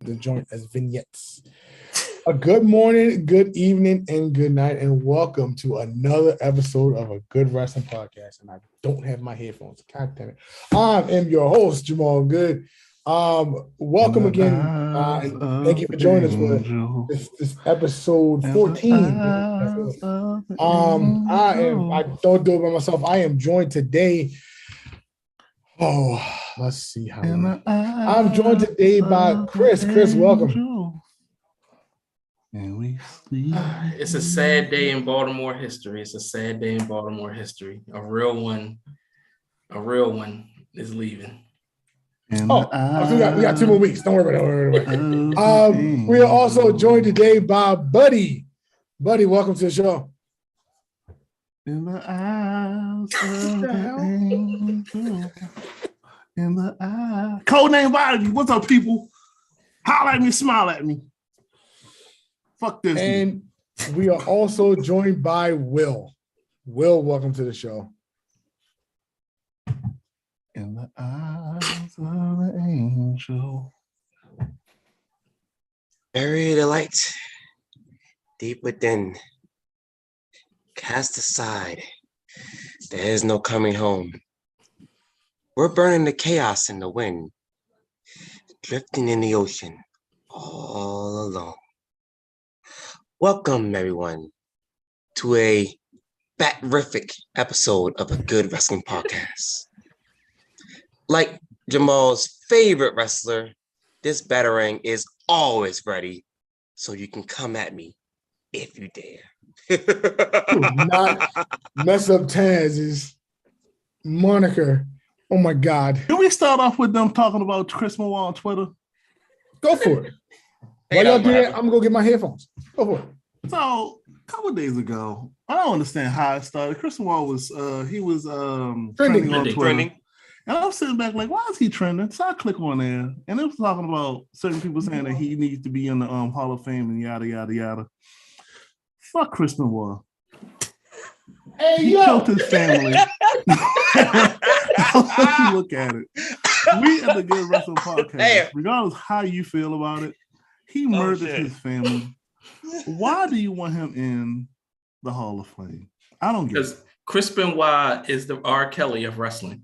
the joint as vignettes. A good morning, good evening, and good night, and welcome to another episode of a Good Wrestling Podcast. And I don't have my headphones. God damn it. I am your host, Jamal Good. Welcome again, and thank you for joining us for this episode 14. I don't do it by myself. I am joined today. Oh, let's see how I'm joined today by Chris. Chris, welcome. And we sleep. It's a sad day in Baltimore history. It's a sad day in Baltimore history. A real one is leaving. We got 2 more weeks. Don't worry about it. We are also joined today by Buddy. Buddy, welcome to the show. In the eyes of the angel. In the eye. Codename Body. What's up, people? Holler at me, smile at me. Fuck this. And we are also joined by Will. Will, welcome to the show. In the eyes of the angel. Bury the light deep within. Cast aside. There is no coming home. We're burning the chaos in the wind. Drifting in the ocean. All alone. Welcome, everyone, to a bat-rific episode of a Good Wrestling Podcast. Like Jamal's favorite wrestler, this batarang is always ready, so you can come at me if you dare. Do not mess up Taz's moniker. Oh my God. Can we start off with them talking about Chris Moore on Twitter? Go for it. While y'all do that, I'm gonna go get my headphones. Go for it. So a couple of days ago, I don't understand how it started. Chris Moore was trending on Twitter. And I'm sitting back like, why is he trending? So I click on there, and it was talking about certain people saying that he needs to be in the Hall of Fame and yada yada yada. Fuck Chris Moore. Hey, he killed his family. Look at it. We at the Good Wrestling Podcast, regardless how you feel about it, he murdered his family. Why do you want him in the Hall of Fame? I don't get it. Because Chris Benoit is the R. Kelly of wrestling.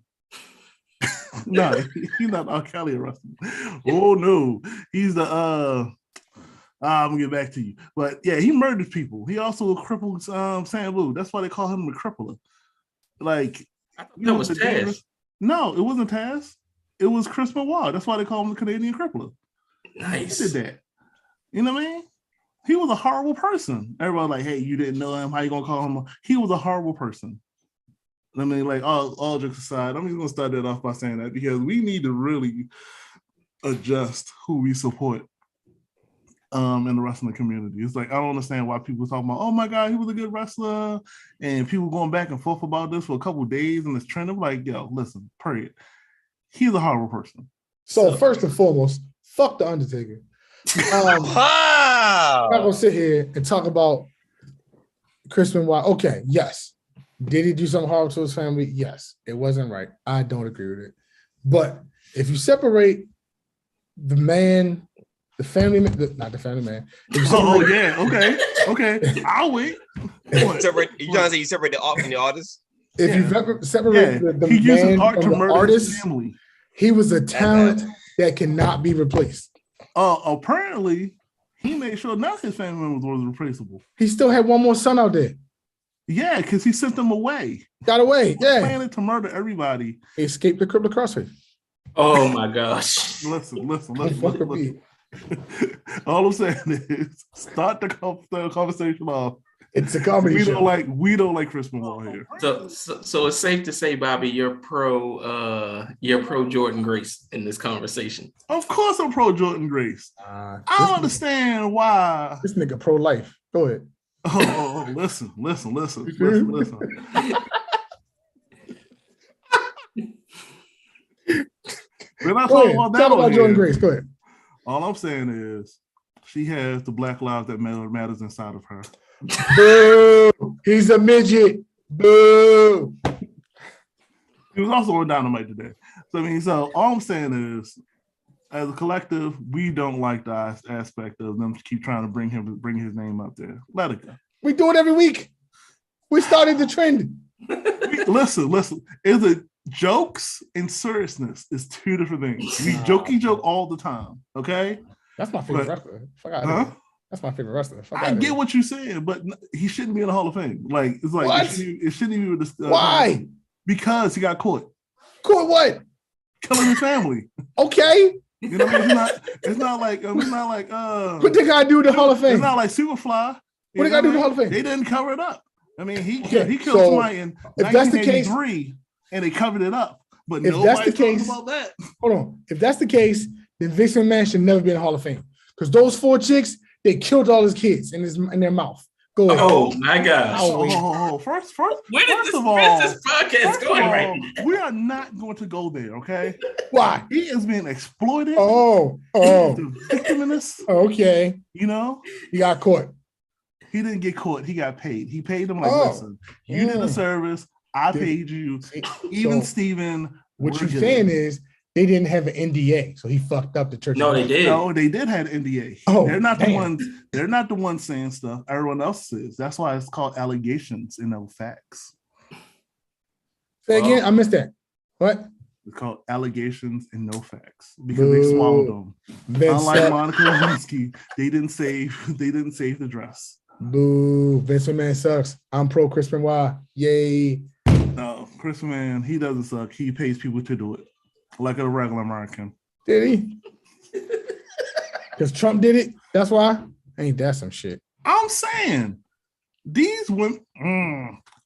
No, he's not R. Kelly of wrestling. Oh no, he's the I'm gonna get back to you. But yeah, he murdered people. He also crippled Sam Blue. That's why they call him the crippler. Like, that was Taz. No, it wasn't Taz. It was Chris Benoit. That's why they call him the Canadian crippler. Nice. He did that. You know what I mean? He was a horrible person. Everybody like, hey, you didn't know him. How you gonna call him? He was a horrible person. I mean, like, all jokes aside, I'm just gonna start that off by saying that because we need to really adjust who we support in the wrestling community. It's like I don't understand why people talking about, oh my God, he was a good wrestler, and people going back and forth about this for a couple of days, and it's trending. Like, yo, listen, period. He's a horrible person. So first and foremost, fuck the Undertaker. I'm not gonna sit here and talk about Chris Benoit. Okay, yes. Did he do something horrible to his family? Yes. It wasn't right. I don't agree with it. But if you separate the man, the family man, not the family man. Oh yeah, okay. I'll wait. You trying to say you separate the art from the artist? If you separate the man art from to the artist, family. He was a talent that cannot be replaced. Apparently, he made sure none of his family members was replaceable. He still had one more son out there. Yeah, because he sent them away. Got away, yeah. Planning to murder everybody. He escaped the crippler crossface. Oh my gosh. Listen. All I'm saying is start the conversation off. It's a comedy show. We don't like Chris Benoit here. So it's safe to say, Bobby, you're pro Jordan Grace in this conversation. Of course I'm pro Jordan Grace. I don't understand why. This nigga pro life. Go ahead. Oh, listen. We're not talking about that. Talk about Jordan Grace. Go ahead. All I'm saying is she has the Black Lives That matters inside of her. Boo! He's a midget. Boo! He was also on Dynamite today. So all I'm saying is as a collective, we don't like the aspect of them keep trying to bring his name up there. Let it go. We do it every week. We started the trend. Listen. Is it jokes and seriousness is two different things. We joke all the time. Okay. That's my favorite wrestler. That's my favorite wrestler. I get what you're saying, but he shouldn't be in the Hall of Fame. Like it's like what? It shouldn't even be. Why? Because he got caught. Caught what? Killing his family. Okay. You know what I mean? It's not like what they gotta do with the Hall of Fame? It's not like Superfly. What they gotta do with the Hall of Fame? They didn't cover it up. I mean, he killed somebody in 1983 and they covered it up. But if that's the case, about that. Hold on. If that's the case, then Vince McMahon should never be in the Hall of Fame. Because those 4 chicks, they killed all his kids in their mouth. Go ahead. Oh my gosh. First where did this podcast going right now? We are not going to go there, okay? Why? He is being exploited. Oh. The victim in this. Okay. You know? He got caught. He didn't get caught. He got paid. He paid them like, listen, you did the service. I paid you. Even Steven. What you're saying is they didn't have an NDA, so he fucked up the church. No, they did. No, they did have an NDA. Oh, they're not the ones. They're not the ones saying stuff. Everyone else says. That's why it's called allegations and no facts. Say again. I missed that. What? It's called allegations and no facts because they swallowed them. Unlike Monica Lewinsky, they didn't save the dress. Boo! Vince McMahon sucks. I'm pro Chris Benoit. Yay! No, Chris McMahon, he doesn't suck. He pays people to do it, like a regular American. Did he? Because Trump did it. That's why. Ain't that some shit? I'm saying these women.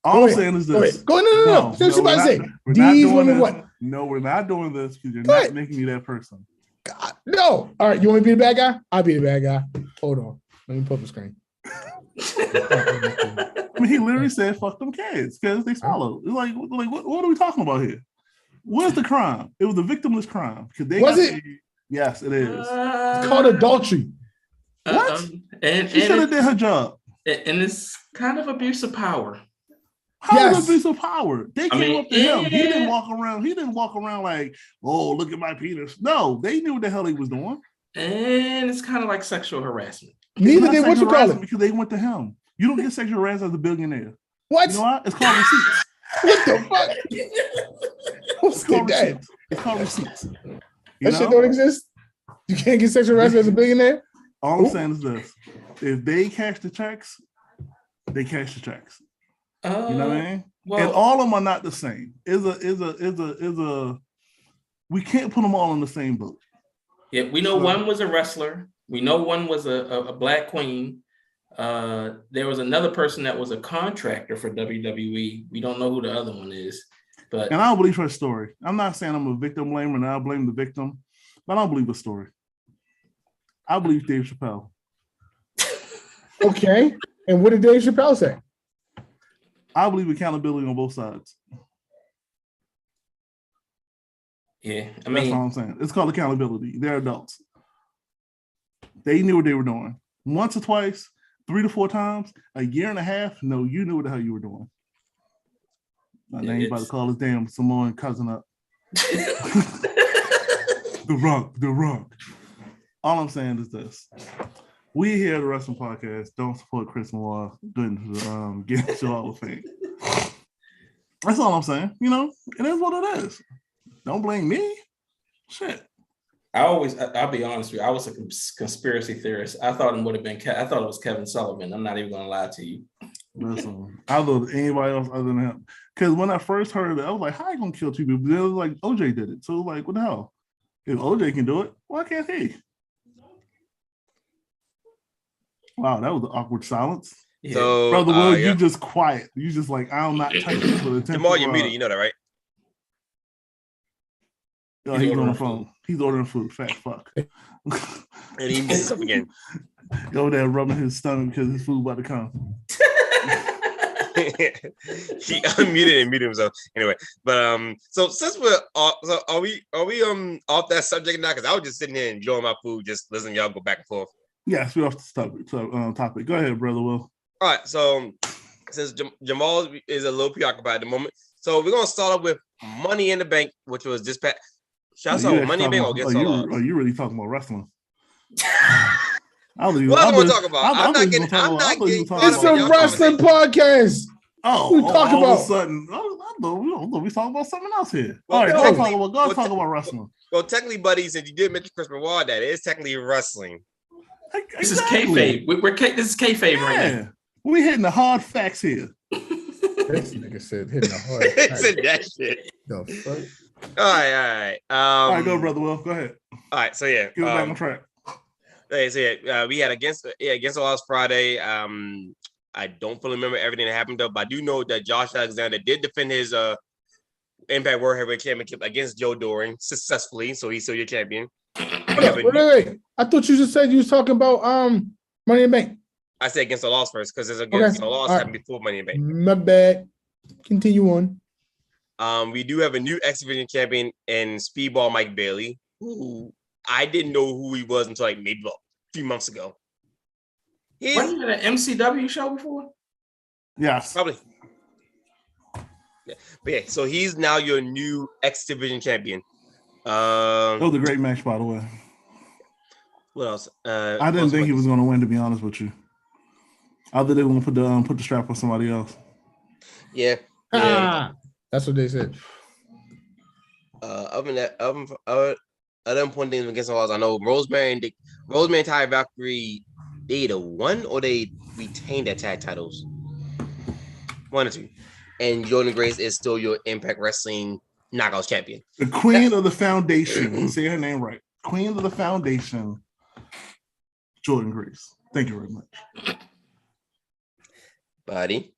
All I'm saying is this. Go no. Say what you about to say. These women what? No, we're not doing this because you're not making me that person. God, no. All right, you want me to be the bad guy? I'll be the bad guy. Hold on. Let me pull up the screen. I mean, he literally said, "Fuck them kids," because they swallowed. It's like what are we talking about here? What is the crime? It was a victimless crime. Was it? Yes, it is. It's called adultery. What? And she should have did her job. And it's kind of abuse of power. How is abuse of power? They came up to him. He didn't walk around like, "Oh, look at my penis." No, they knew what the hell he was doing. And it's kind of like sexual harassment. Neither did what you call it because they went to him. You don't get sexual harassment as a billionaire. What? You know what? It's called receipts. What the fuck? What's called receipts? It's called receipts. That shit don't exist. You can't get sexual harassment as a billionaire. All I'm saying is this: if they cash the checks, they cash the checks. You know what I mean? Well, and all of them are not the same. Is a. We can't put them all in the same boat. Yeah, we know one was a wrestler. We know one was a black queen. There was another person that was a contractor for WWE. We don't know who the other one is. And I don't believe her story. I'm not saying I'm a victim blamer and I blame the victim, but I don't believe her story. I believe Dave Chappelle. Okay. And what did Dave Chappelle say? I believe accountability on both sides. Yeah, that's all I'm saying. It's called accountability. They're adults. They knew what they were doing. Once or twice, 3 to 4 times, a year and a half. No, you knew what the hell you were doing. Now you about to call his damn Samoan cousin up. The Rock. All I'm saying is this. We here at the Wrestling Podcast don't support Chris Benoit getting to the Hall of Fame. That's all I'm saying. You know, it is what it is. Don't blame me. Shit. I'll be honest with you. I was a conspiracy theorist. I thought it would have been. I thought it was Kevin Sullivan. I'm not even going to lie to you. Listen, I thought anybody else other than him. Because when I first heard it, I was like, "How you gonna kill 2 people?" But it was like OJ did it. So like, what the hell? If OJ can do it, why can't he? Wow, that was an awkward silence. Yeah. So, Brother Will, you just quiet. You just like, I'm not typing for the attention. Jamal, you're muted. You know that, right? Oh, he's on the phone. He's ordering food. Fat fuck. And he missed up again. Go there rubbing his stomach because his food about to come. He unmuted and muted himself. Anyway, but so since we're off, so are we off that subject now? Because I was just sitting there enjoying my food, just listening y'all go back and forth. Yes, we're off the topic. Go ahead, Brother Will. All right, so since Jamal is a little preoccupied at the moment, so we're gonna start off with Money in the Bank, which was this past. Shouts out Money in the Bank against all odds. Are you really talking about wrestling? What else want to talk about? I'm not getting. It's a wrestling podcast. Oh, talk about? All of a sudden, I thought we talking about something else here. Well, all right, go talk about wrestling. Well, technically, buddy, since you did mention Chris Benoit, that is technically wrestling. Exactly. This is kayfabe. This is kayfabe right now. We hitting the hard facts here. This nigga said hitting the hard facts. Said that shit. The fuck? All right. All right, go, brother. Will, go ahead. All right, so yeah, get back on track. Okay, so yeah, we had against all odds Friday. I don't fully remember everything that happened though, but I do know that Josh Alexander did defend his Impact World Heavyweight Championship against Joe Doring successfully, so he's still your champion. Wait. I thought you just said you was talking about Money in the Bank. I said against the loss first because there's against the loss happened before Money in the Bank. My bad. Continue on. We do have a new X Division champion in Speedball Mike Bailey, who I didn't know who he was until like maybe a few months ago. Wasn't he at an MCW show before? Yes. Probably. Yeah. But yeah, so he's now your new X Division champion. That was a great match, by the way. What else? I didn't think he was going to win, to be honest with you. I thought they were going to put the strap on somebody else. Yeah. That's what they said. Other than that, other important things against the laws, I know Rosemary and Ty Valkyrie, they either won or they retained their tag titles. One or two. And Jordan Grace is still your Impact Wrestling Knockouts champion. The Queen of the Foundation. Say her name right. Queen of the Foundation, Jordan Grace. Thank you very much. Buddy.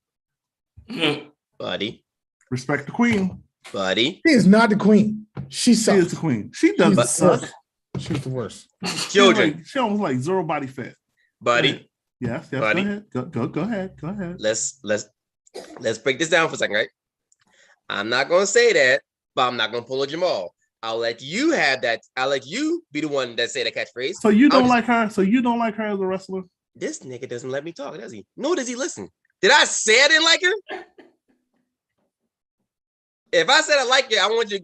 Respect the Queen. Buddy. She is not the Queen. She sucks. She is the Queen. She doesn't suck. She's the worst. Children. She almost like zero body fat. Buddy. Yes. Buddy. Go ahead. Let's break this down for a second, right? I'm not gonna say that, but I'm not gonna pull a Jamal. I'll let you have that. I'll let you be the one that say the catchphrase. So you don't like her? So you don't like her as a wrestler? This nigga doesn't let me talk, does he? Nor does he listen. Did I say I didn't like her? If I said I like it, I want you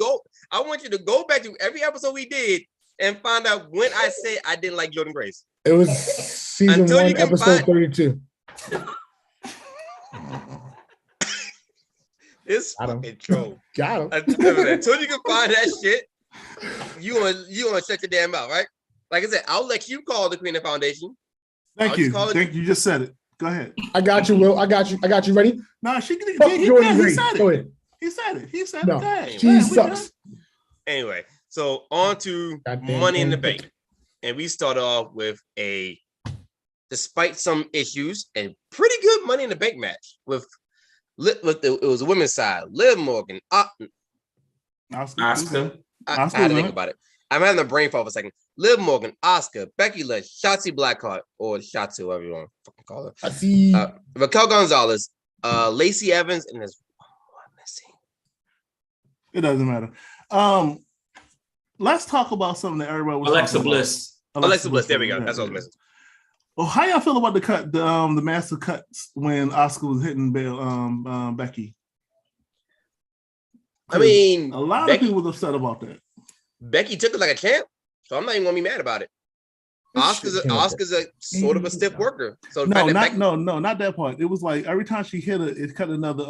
to go back to every episode we did and find out when I said I didn't like Jordan Grace. It was season 1, episode 32. This fucking troll. Got him. Until you can find that shit, you wanna shut your damn mouth, right? Like I said, I'll let you call the Queen of Foundation. Thank you. You just said it. Go ahead. I got you, Will. I got you. Ready? No, he said Go ahead. He said it. No, okay. she sucks. Anyway, so on to Money in the Bank. And we started off with despite some issues, and pretty good Money in the Bank match with it was a women's side. Liv Morgan, Asuka. I had to think about it. I'm having a brain fog for a second. Liv Morgan, Asuka, Becky Lynch, Shotzi Blackheart, or Shotzi, whatever you want to fucking call her. Raquel Gonzalez, Lacey Evans, and there's one more missing. It doesn't matter. Let's talk about something that everybody was Alexa Bliss. Alexa Bliss. There we go. That's what I was missing. Well, how y'all feel about the massive cuts when Asuka was hitting Becky? I mean, a lot of people was upset about that. Becky took it like a champ, so I'm not even gonna be mad about it. Asuka's a sort of a stiff worker. So not that part. It was like every time she hit her, it cut another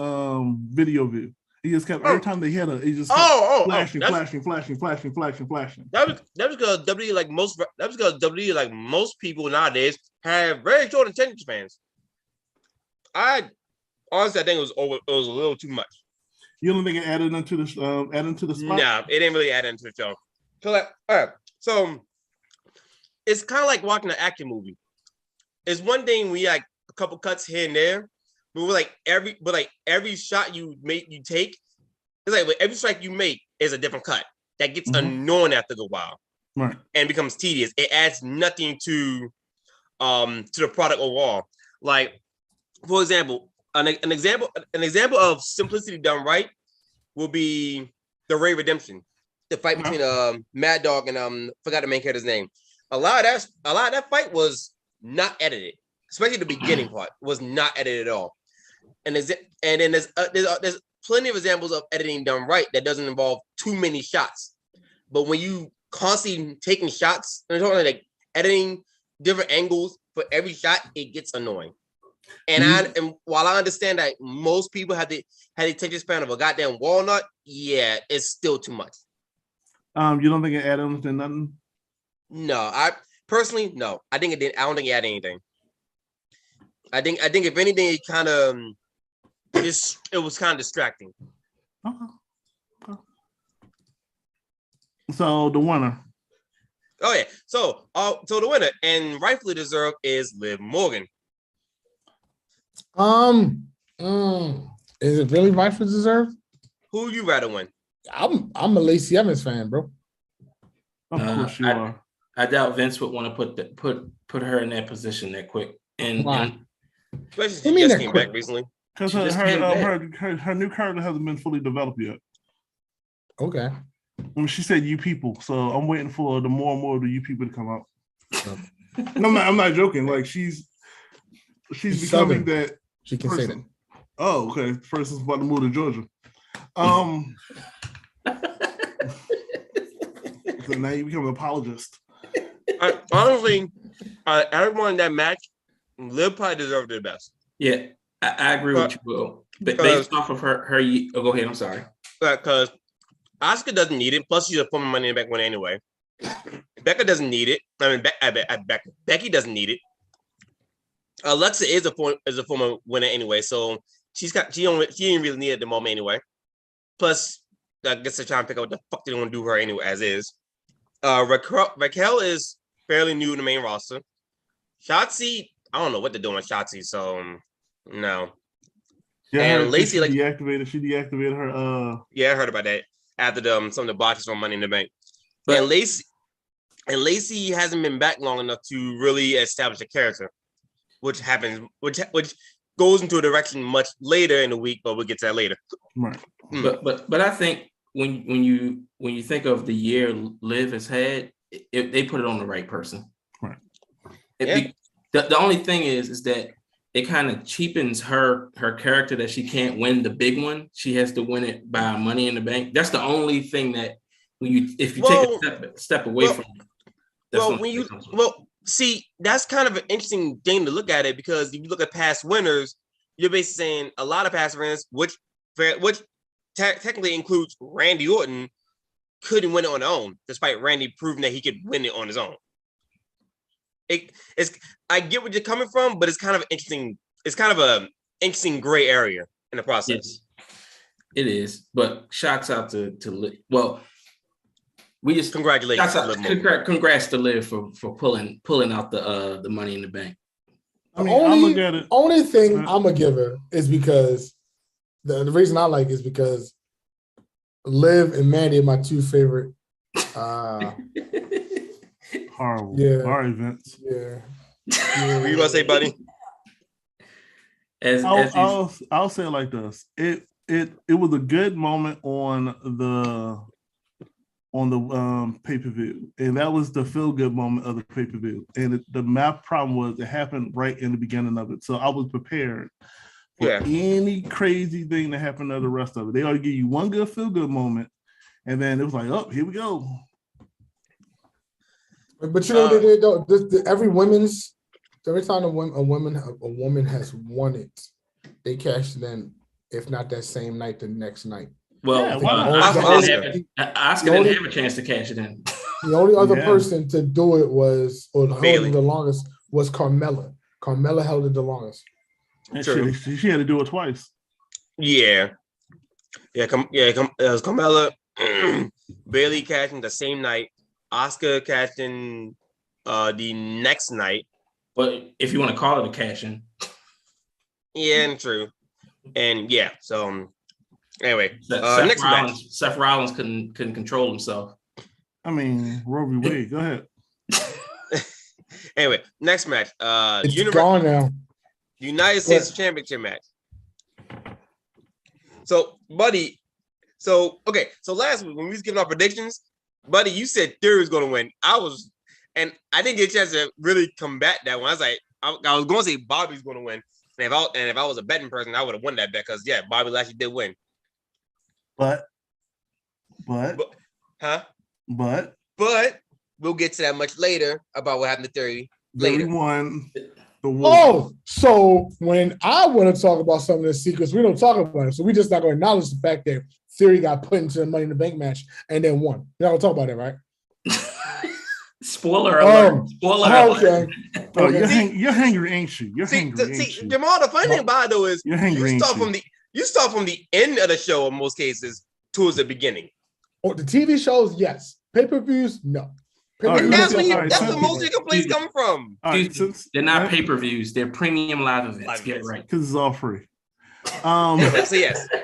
video view. He just kept every time they hit her, it just flashing. That was because WWE, like most people nowadays, have very short attention spans. I think it was a little too much. You don't think it added into the spot? No, it didn't really add into the show. So it's kind of like watching an action movie. It's one thing we like a couple cuts here and there, but every shot you take, it's like every strike you make is a different cut. That gets annoying after a while, right? And becomes tedious. It adds nothing to the product overall. Like, for example, an example of simplicity done right will be the Ray Redemption, the fight between Mad Dog and forgot the main character's name. A lot of that fight was not edited, especially the beginning part was not edited at all. And then there's plenty of examples of editing done right that doesn't involve too many shots. But when you constantly taking shots, like editing different angles for every shot, it gets annoying. And while I understand that most people have the attention span of a goddamn walnut, yeah, it's still too much. You don't think it added to nothing? No, I personally no. I don't think it added anything. I think if anything, it kind of it was kind of distracting. Okay. So the winner. Oh yeah. So the winner and rightfully deserved is Liv Morgan. Is it really rightfully deserved? Who you rather win? I'm a Lacey Evans fan, bro. Of course you are. I doubt Vince would want to put her in that position that quick. And why? Especially she just came back recently. Because her new character hasn't been fully developed yet. Okay. I mean, she said "you people," so I'm waiting for the more and more of the "you people" to come out. No, I'm not joking. Like she's becoming Southern. That she can person. Say that. Oh, okay. First is about to move to Georgia. So now you become an apologist. Honestly, everyone in that match, Liv probably deserved it the best. Yeah, I agree with you, Will. Based off of her. Oh, go ahead. I'm sorry. Because Asuka doesn't need it. Plus, she's a former Money in the Bank winner anyway. Becca doesn't need it. I mean, Becky doesn't need it. Alexa is a former winner anyway, so she didn't really need it at the moment anyway. Plus, I guess they're trying to pick out what the fuck they want to do her anyway as is. Raquel is fairly new to the main roster. Shotzi, I don't know what they're doing with Shotzi, so no. Yeah, and Lacey she deactivated her. Yeah, I heard about that after some of the botches from Money in the Bank. But Lacey hasn't been back long enough to really establish a character, which goes into a direction much later in the week, but we'll get to that later. Right. But I think when you think of the year Liv has had, they put it on the right person. Right. The only thing is that it kind of cheapens her character that she can't win the big one. She has to win it by Money in the Bank. That's the only thing that if you take a step away from it. See, that's kind of an interesting thing to look at it because if you look at past winners, you're basically saying a lot of past winners, which technically includes Randy Orton, couldn't win it on their own, despite Randy proving that he could win it on his own. I get where you're coming from, but it's kind of interesting. It's kind of an interesting gray area in the process. Yes, it is. But shouts out to well, we just congratulations. Congrats to Liv for pulling out the Money in the Bank. I mean, only thing I'm gonna give her is because the reason I like it is because Liv and Mandy are my two favorite. Horrible. Yeah. Our events. Yeah. What you gonna say, buddy? I'll say it like this. It was a good moment on the pay-per-view, and that was the feel-good moment of the pay-per-view. And the map problem was it happened right in the beginning of it, so I was prepared for any crazy thing that happened to the rest of it. They ought to give you one good feel-good moment, and then it was like, oh, here we go. But you know what they did though? Every time a woman has won it, they cashed it in. If not that same night, the next night. Well, Asuka didn't have a chance to cash it in. The only other person to do it held it the longest was Carmella. Carmella held it the longest. She had to do it twice. Yeah. It was Carmella. Bailey cashing the same night. Asuka cashed in the next night. But if you want to call it a cash in. Yeah, and true. And yeah, so anyway, Seth Rollins couldn't control himself. I mean, Roe v. Wade, go ahead. Anyway, next match. It's gone now. United States Championship match. So, buddy, so last week when we was giving our predictions, buddy, you said Theory was going to win. And I didn't get a chance to really combat that one. I was like, I was going to say Bobby's going to win. And if I was a betting person, I would have won that bet because Bobby Lashley did win. But, huh? But we'll get to that much later about what happened to Theory later. Won the war. Oh, so when I want to talk about some of the secrets, we don't talk about it. So we're just not going to acknowledge the fact that Theory got put into the Money in the Bank match and then won. We're not going to talk about that, right? Spoiler alert. Spoiler alert. Oh, you're hangry, ain't you? You're hangry, ain't you? Jamal, the funny thing about it though is you're hangry, you start from the end of the show in most cases towards the beginning. Oh, the TV shows, yes. Pay-per-views, no. That's where most of your complaints come from. They're not pay-per-views. They're premium live events. Get it right. Because it's all free. So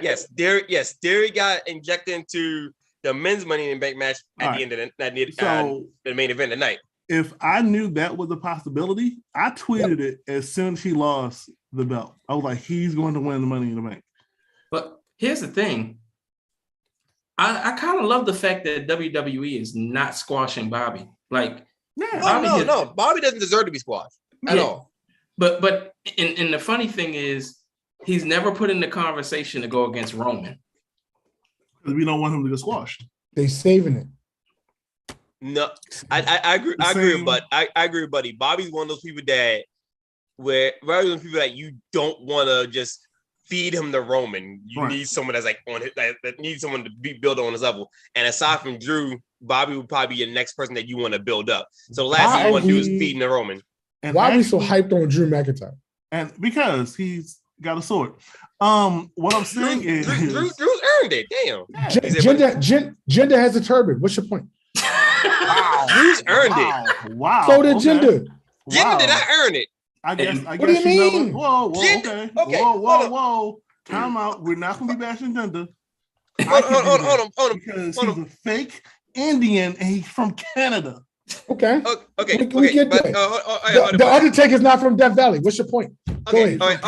yes. Theory got injected into the men's Money in the Bank match at the end of the main event tonight. If I knew that was a possibility, I tweeted it as soon as he lost the belt. I was like, he's going to win the Money in the Bank. But here's the thing. I kind of love the fact that WWE is not squashing Bobby. Like, Bobby doesn't deserve to be squashed at all. But and the funny thing is, he's never put in the conversation to go against Roman. Because we don't want him to get squashed. They saving it. No, I agree. I agree, buddy. Bobby's one of those people that you don't want to just feed him the Roman. You need someone that's like on his, that needs someone to be built on his level. And aside from Drew, Bobby would probably be the next person that you want to build up. So the last thing you want to do is feeding the Roman. And why are we so hyped on Drew McIntyre? And because he's got a sword. What I'm saying is Drew's earned it. Damn. Gender has a turban. What's your point? Wow. Drew's earned it. Wow. So did Gender. Gender did not earn it. I guess. What do you mean? Whoa, okay. Whoa. Time out. We're not going to be bashing Gender. Hold on. Because he's a fake Indian and he's from Canada. Okay. We get that. The Undertaker's not from Death Valley. What's your point? Okay. Hold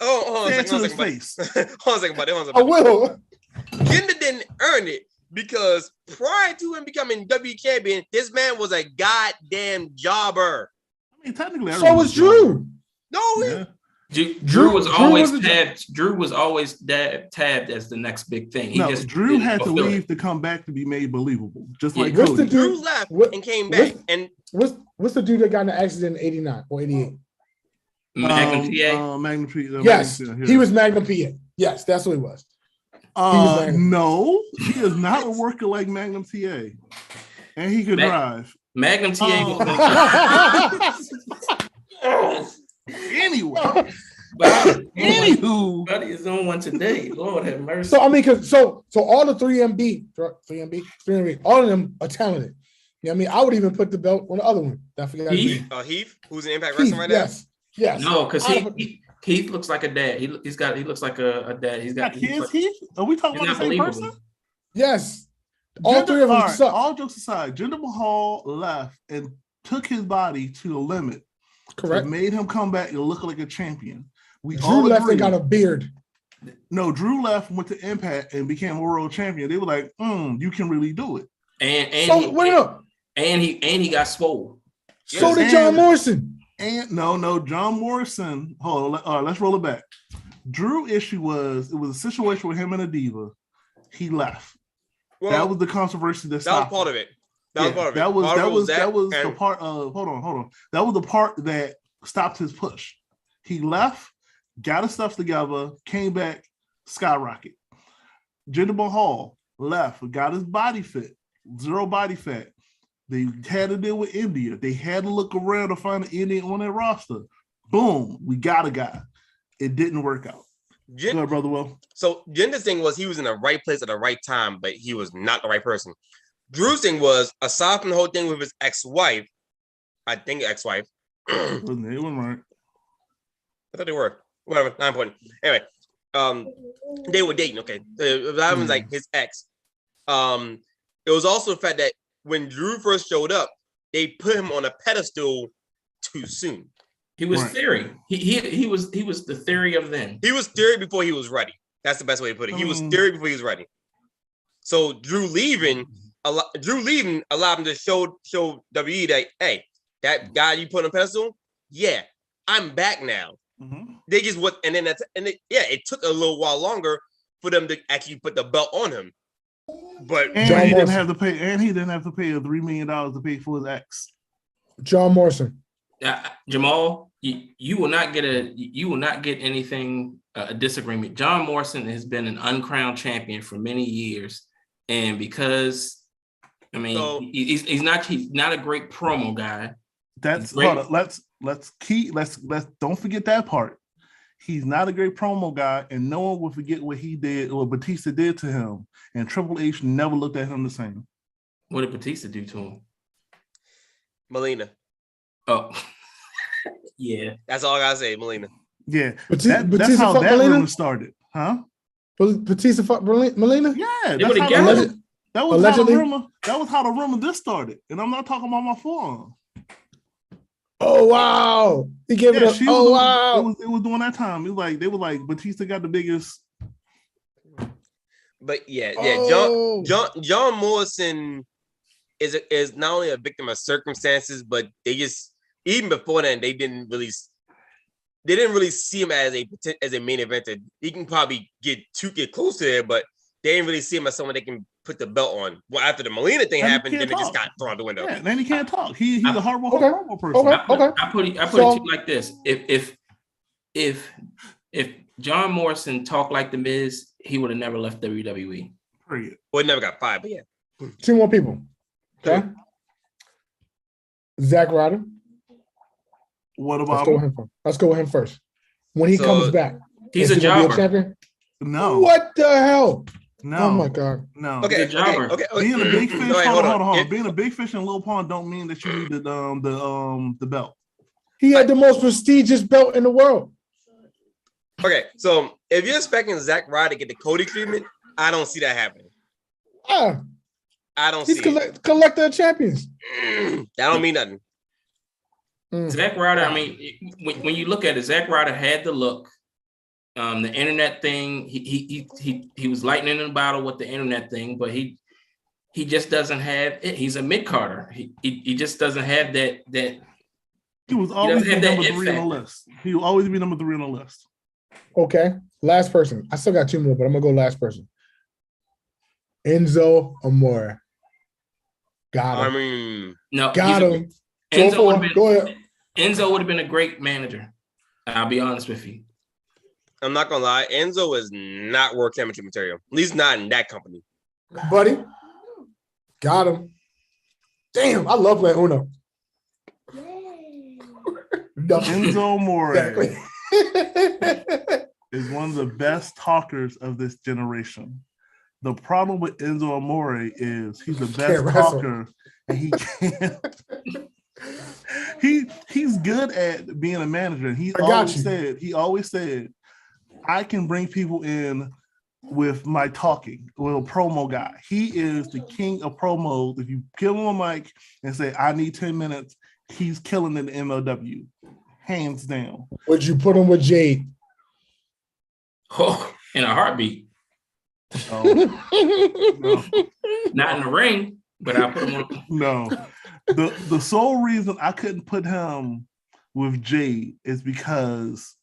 on a second, buddy. I will. Gender didn't earn it because prior to him becoming W champion, this man was a goddamn jobber. I mean, technically, so was Drew. No, Drew was always tabbed. Drew was always tabbed as the next big thing. Drew had to leave to come back to be made believable. Just like Cody. Drew left and came back. What's the dude that got in the accident in '89 or '88? Magnum PA. Magnum PA. Yes, he was Magnum PA. Yes, that's what he was. No, he is not a worker like Magnum TA, and he could drive. Magnum TA. Anyway, Buddy is on one today. Lord have mercy. So I mean, so all the 3MB, all of them are talented. You know what I mean? I would even put the belt on the other one. I forgot Heath, who's in Impact Wrestling right now. Yes. No, because Heath looks like a dad. He looks like a dad. He's got kids. Heath? Are we talking about the same person? Yes. All three of them suck. All jokes aside, Jinder Mahal left and took his body to the limit. Correct. It made him come back and look like a champion. Drew left and got a beard. No, Drew left, went to Impact and became a world champion. They were like, you can really do it. And he got swole. So did John Morrison. And no, John Morrison. Hold on, all right, let's roll it back. Drew issue was it was a situation with him and a diva. He left. Well, that was the controversy that was part of it. That was the part of hold on. That was the part that stopped his push. He left, got his stuff together, came back, skyrocket. Jinder Mahal left, got his body fit, zero body fat. They had to deal with India. They had to look around to find an Indian on their roster. Boom, we got a guy. It didn't work out. Go ahead, Brother Will. So Jinder's thing was he was in the right place at the right time, but he was not the right person. Drew's thing was, aside from the whole thing with his ex-wife, I think ex-wife. They weren't right. I thought they were. Whatever, 9 point. Anyway, they were dating, okay. That was like his ex. It was also the fact that when Drew first showed up, they put him on a pedestal too soon. He was theory. He was the theory of then. He was theory before he was ready. That's the best way to put it. He was theory before he was ready. So Drew leaving allowed him to show WE that, hey, that guy you put on a pedestal, yeah, I'm back now. Mm-hmm. They just it took a little while longer for them to actually put the belt on him. But he didn't have to pay. And he didn't have to pay $3 million to pay for his ex. John Morrison. Jamal, you will not get anything a disagreement. John Morrison has been an uncrowned champion for many years, and because he's not a great promo guy. Hold on. Let's don't forget that part. He's not a great promo guy, and no one will forget what he did, what Batista did to him. And Triple H never looked at him the same. What did Batista do to him? Melina. Oh, yeah. That's all I gotta say, Melina. Yeah, that's how that rumor started, huh? Batista fucked Melina? Yeah, that was how the rumor this started, and I'm not talking about my forearm. Oh wow! He gave it up. Oh wow! It was during that time. It was like they were like Batista got the biggest. But John Morrison is not only a victim of circumstances, but they just even before then they didn't really see him as a main eventer. He can probably get close to there, but they didn't really see him as someone they can put the belt on. Well, after the Melina thing happened, then it just got thrown out the window. Yeah, then he can't talk. He's a horrible person. Okay. I put it to you like this: if John Morrison talked like the Miz, he would have never left WWE. Period. Well, he never got fired, but yeah. 2 more people. Okay. Zack Ryder. What about Let's go with him first. When he comes back, he's a jobber. Champion? No. What the hell? No. Oh my God. No. Okay. Being a big fish. Hold on. Yeah. Being a big fish in Little Pond don't mean that you need the belt. He had the most prestigious belt in the world. Okay, so if you're expecting Zack Ryder to get the Cody treatment, I don't see that happening. I don't see it. Collector of champions. That don't mean nothing. Zack Ryder, I mean, when you look at it, Zack Ryder had the look. The internet thing, he was lightning in the bottle with the internet thing, but he just doesn't have it. He's a mid-carder. He just doesn't have that. He was always number 3 on the list. He will always be number 3 on the list. Okay, last person. I still got 2 more, but I'm gonna go last person. Enzo Amore. Got him. Got him. Enzo would have been a great manager. I'll be honest with you. I'm not gonna lie. Enzo is not work chemistry material. At least not in that company. Buddy. Got him. Damn, I love playing Uno. Enzo Amore. Exactly. is one of the best talkers of this generation. The problem with Enzo Amore is he's the best talker, and he can't. He's good at being a manager. He always said, I can bring people in with my talking, with a promo guy. He is the king of promos. If you kill him on mic and say, I need 10 minutes, he's killing in the MLW. Hands down. Would you put him with Jade? Oh, in a heartbeat. No. Not in the ring, but I put him on. No. The sole reason I couldn't put him with Jade is because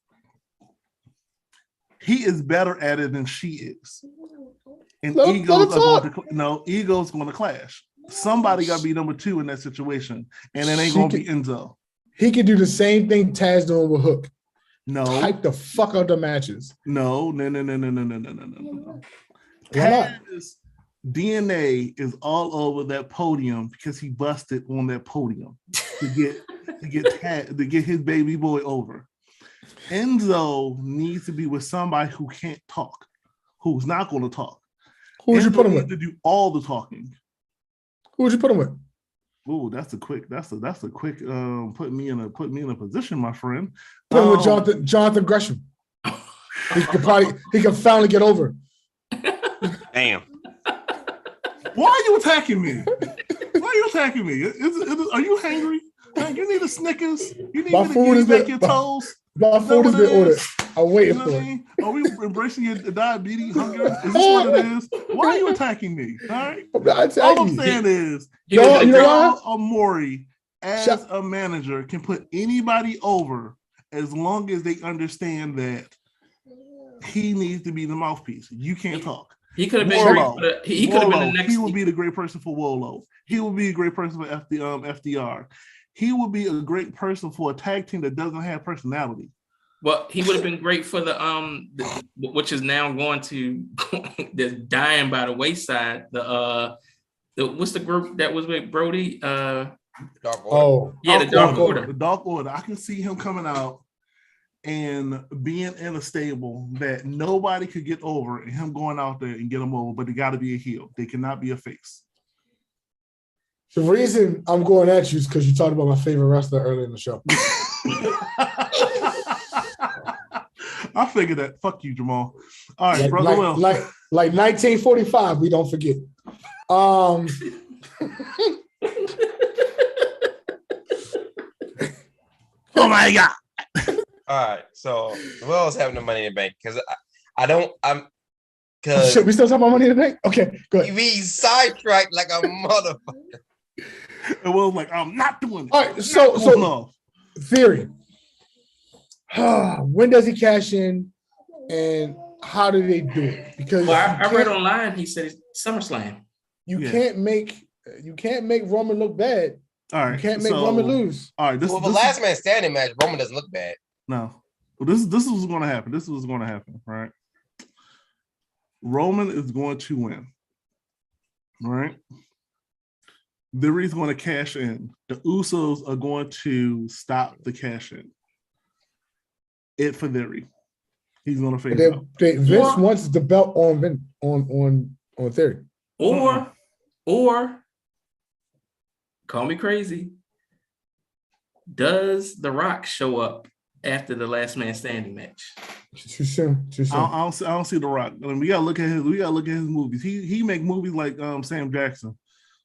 he is better at it than she is. And egos going to clash. Somebody got to be number 2 in that situation, and it ain't going to be Enzo. He could do the same thing Taz doing with Hook. No. Hype the fuck out the matches. No. Taz DNA is all over that podium because he busted on that podium to get his baby boy over. Enzo needs to be with somebody who can't talk, who's not going to talk. Who would you put him with? To do all the talking. Who would you put him with? Oh, that's a quick put me in a position, my friend. Put him with Jonathan Gresham. He can finally get over. Damn. Why are you attacking me? Are you hungry? You need a Snickers. You need to get back your toes. My food has been ordered. I'm waiting for it. Are we embracing your diabetes, hunger? Is this what it is? Why are you attacking me? All right. All I'm saying is, Amore as a manager can put anybody over as long as they understand that he needs to be the mouthpiece. You can't talk. He could have been great for the, he could have been the next. He would be the great person for Wolo. He would be a great person for FDR. He would be a great person for a tag team that doesn't have personality. Well, he would have been great for the which is now going to that's dying by the wayside. The what's the group that was with Brody? Dark Order. Oh, yeah, the Dark Order. The Dark Order. I can see him coming out and being in a stable that nobody could get over, and him going out there and get them over, but they got to be a heel. They cannot be a face. The reason I'm going at you is because you talked about my favorite wrestler earlier in the show. I figured that. Fuck you, Jamal. All right, brother. Like 1945, we don't forget. Oh my God. All right, so Will's having the Money in the Bank because shit, we still talking about Money in the Bank? Okay, good. We sidetracked like a motherfucker. And Will's like, I'm not doing it. All right, so theory. When does he cash in, and how do they do it? Because I read online, he said SummerSlam. You can't make Roman look bad. All right, you can't make Roman lose. All right, the last man standing match, Roman doesn't look bad. No, well, this is what's going to happen. This is what's going to happen, right? Roman is going to win, right? Theory's going to cash in. The Usos are going to stop the cash in. It for Theory. He's going to face out. Vince wants the belt on Theory. Or call me crazy. Does The Rock show up after the last man standing match? Too soon. I don't see The Rock. I mean, we gotta look at his movies. He make movies like Sam Jackson.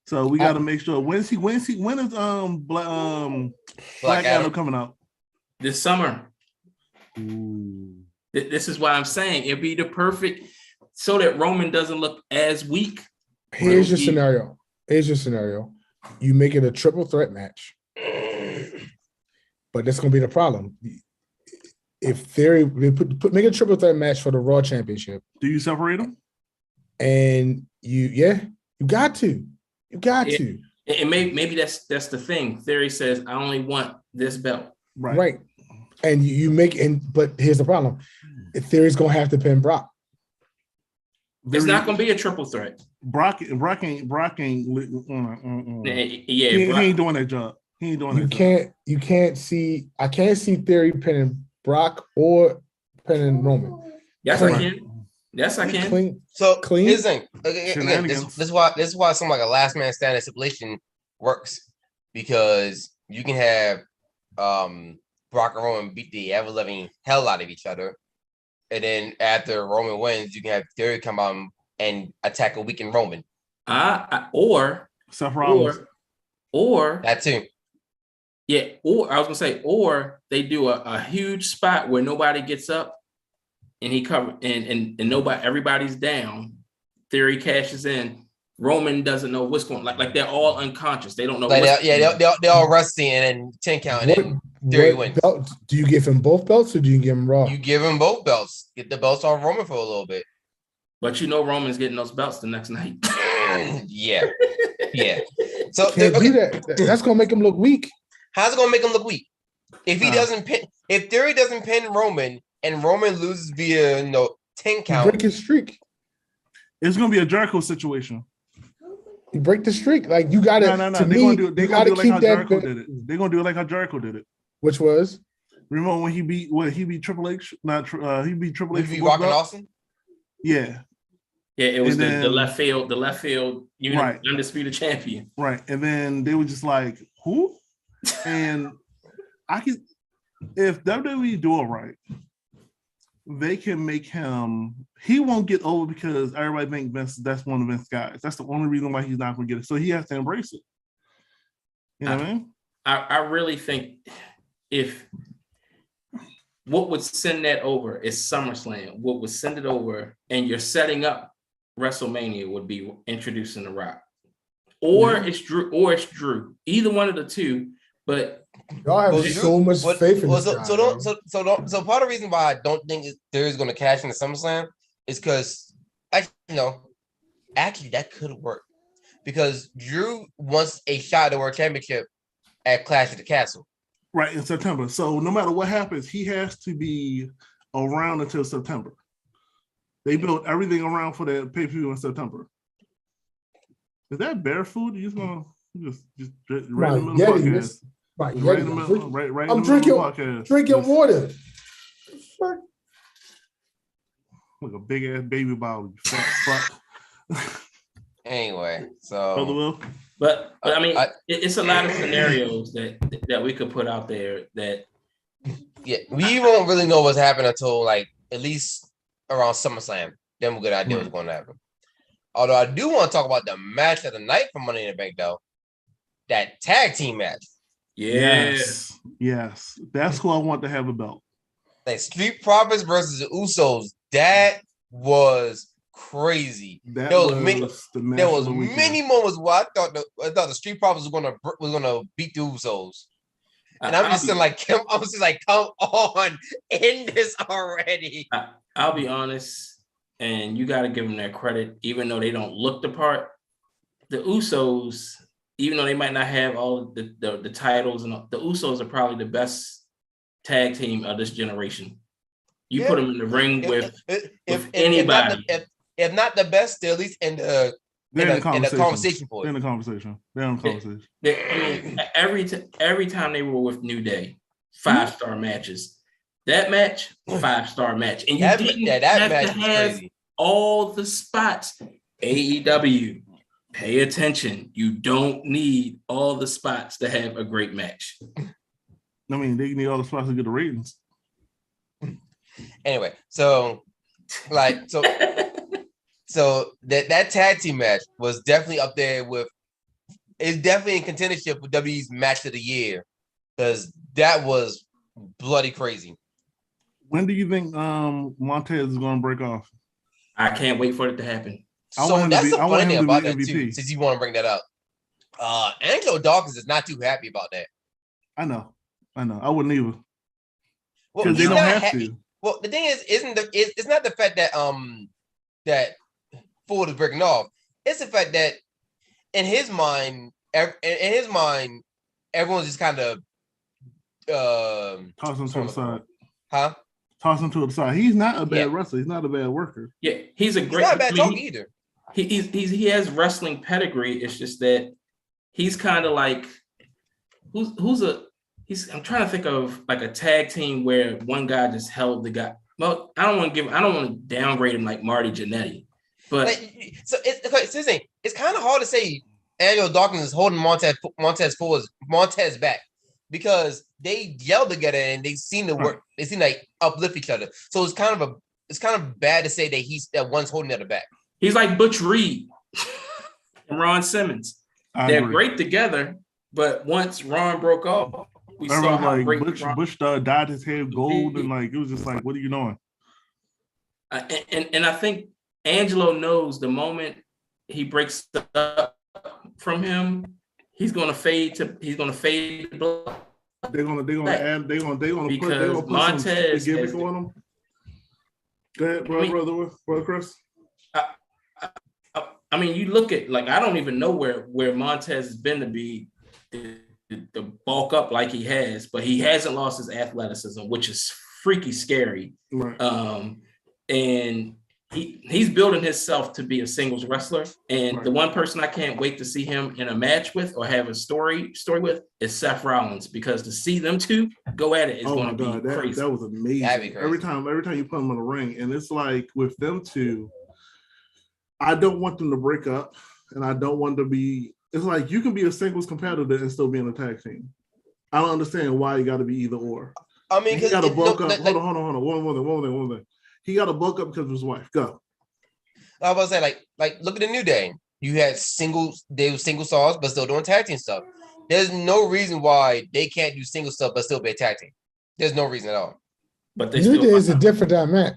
So we got to make sure when is Black Adam coming out? This summer. Ooh. This is why I'm saying it'd be the perfect so that Roman doesn't look as weak. Here's your scenario. You make it a triple threat match. But that's gonna be the problem. If Theory make a triple threat match for the Raw Championship. Do you separate them? And you got to. You got to. And maybe that's the thing. Theory says, I only want this belt. Right. And but here's the problem. Theory's gonna have to pin Brock. It's not gonna be a triple threat. Brock ain't. He ain't doing that job. He ain't doing that job. I can't see Theory pinning Brock or pinning Roman. Yes, I can. Yes, I can. Clean. Here's the thing. Again, this is why something like a last man standing stipulation works, because you can have Brock and Roman beat the ever-living hell out of each other, and then after Roman wins, you can have Theory come out and attack a weakened Roman. Or Seth Rollins. Or that too. Yeah, or I was gonna say, or they do a huge spot where nobody gets up, and he cover and everybody's down. Theory cashes in. Roman doesn't know what's going on. Like they're all unconscious. They don't know. They're all rusty, and then 10 count, and then Theory wins. Do you give him both belts, or do you give him Raw? You give him both belts. Get the belts off Roman for a little bit. But Roman's getting those belts the next night. yeah. So do that. That's gonna make him look weak. How's it gonna make him look weak? If he doesn't pin, if Theory doesn't pin Roman and Roman loses via 10 count, break his streak. It's gonna be a Jericho situation. You break the streak, like you gotta. No. They're gonna do it like how Jericho did it. They're gonna do it like how Jericho did it. Which was? Remember when he beat Triple H? He beat Triple H. He beat Rock and Austin. Yeah. Yeah, it was the left field, undisputed champion. Right. And then they were just like, who? And if WWE do it right, they can make him, he won't get over because everybody thinks Vince, that's one of Vince's guys. That's the only reason why he's not going to get it. So he has to embrace it. You know what I mean? I really think what would send that over is SummerSlam. What would send it over, and you're setting up WrestleMania, would be introducing The Rock. Or it's Drew. Either one of the two. But y'all have so much faith in this guy. So part of the reason why I don't think Theory's going to cash in the SummerSlam is because, actually that could work because Drew wants a shot at the World Championship at Clash of the Castle. Right, in September. So no matter what happens, he has to be around until September. They built everything around for that pay-per-view in September. Is that bear food? You just gonna just right in the middle of the podcast? Right, right in the middle, right I'm in the middle of the podcast. Drinking water. Like a big ass baby bottle. Fuck. Anyway, so but I mean, it's a lot of scenarios that we could put out there that we won't really know what's happening until like at least around SummerSlam. Then we'll get an idea what's going to happen. Although I do want to talk about the match of the night for Money in the Bank, though. That tag team match. Yes. That's who I want to have a belt. Like Street Profits versus the Usos. That was crazy. There was many moments where I thought the Street Profits was gonna beat the Usos. And I'm just like, come on, end this already. I'll be honest, and you got to give them their credit, even though they don't look the part. The Usos, even though they might not have all the titles, and the Usos are probably the best tag team of this generation. You put them in the ring with anybody. If not the best, they're at least in the conversation point. In the conversation. They're in the conversation. I mean, every time they were with New Day, 5-star matches. That match, 5-star match. And you didn't have to have all the spots. AEW, pay attention. You don't need all the spots to have a great match. I mean, they need all the spots to get the ratings. Anyway, so that tag team match was definitely up there with. It's definitely in contendership with WWE's match of the year because that was bloody crazy. When do you think Montez is going to break off? I can't wait for it to happen. So that's the funny thing about that too. Since you want to bring that up, Angelo Dawkins is not too happy about that. I know. I wouldn't either. Because they don't have to. Well, the thing is, it's not the fact that that Ford is breaking off. It's the fact that in his mind, everyone's just kind of toss him to the side. Huh? Toss him to the side. He's not a bad wrestler. He's not a bad worker. Yeah, he's not a bad talker either. He has wrestling pedigree. It's just that he's kind of like I'm trying to think of like a tag team where one guy just held the guy. Well, I don't want to downgrade him like Marty Jannetty, but it's kind of hard to say Angelo Dawkins is holding Montez back because they yell together and they seem to work. They seem like uplift each other. So it's kind of bad to say that one's holding the other back. He's like Butch Reed and Ron Simmons. They're great together, but once Ron broke off, we saw how great Butch dyed his hair gold and like it was just like, what are you doing? And I think Angelo knows the moment he breaks up from him, he's gonna fade. They're gonna put Montez some gimmick on him. Go ahead, brother Chris. I mean, you look at I don't even know where Montez has been to be the bulk up like he has, but he hasn't lost his athleticism, which is freaky scary. Right. And he's building himself to be a singles wrestler. And the one person I can't wait to see him in a match with or have a story with is Seth Rollins, because to see them two go at it is going to be crazy. That was amazing. Every time you put them in the ring, and it's like with them two, I don't want them to break up, and I don't want to be. It's like you can be a singles competitor and still be in a tag team. I don't understand why you got to be either or. I mean, he got to bulk up. Hold on. One thing. He got to bulk up because of his wife. Go. I was about to say, like, look at the New Day. You had they were single stars, but still doing tag team stuff. There's no reason why they can't do single stuff but still be a tag team. There's no reason at all. But New Day is a different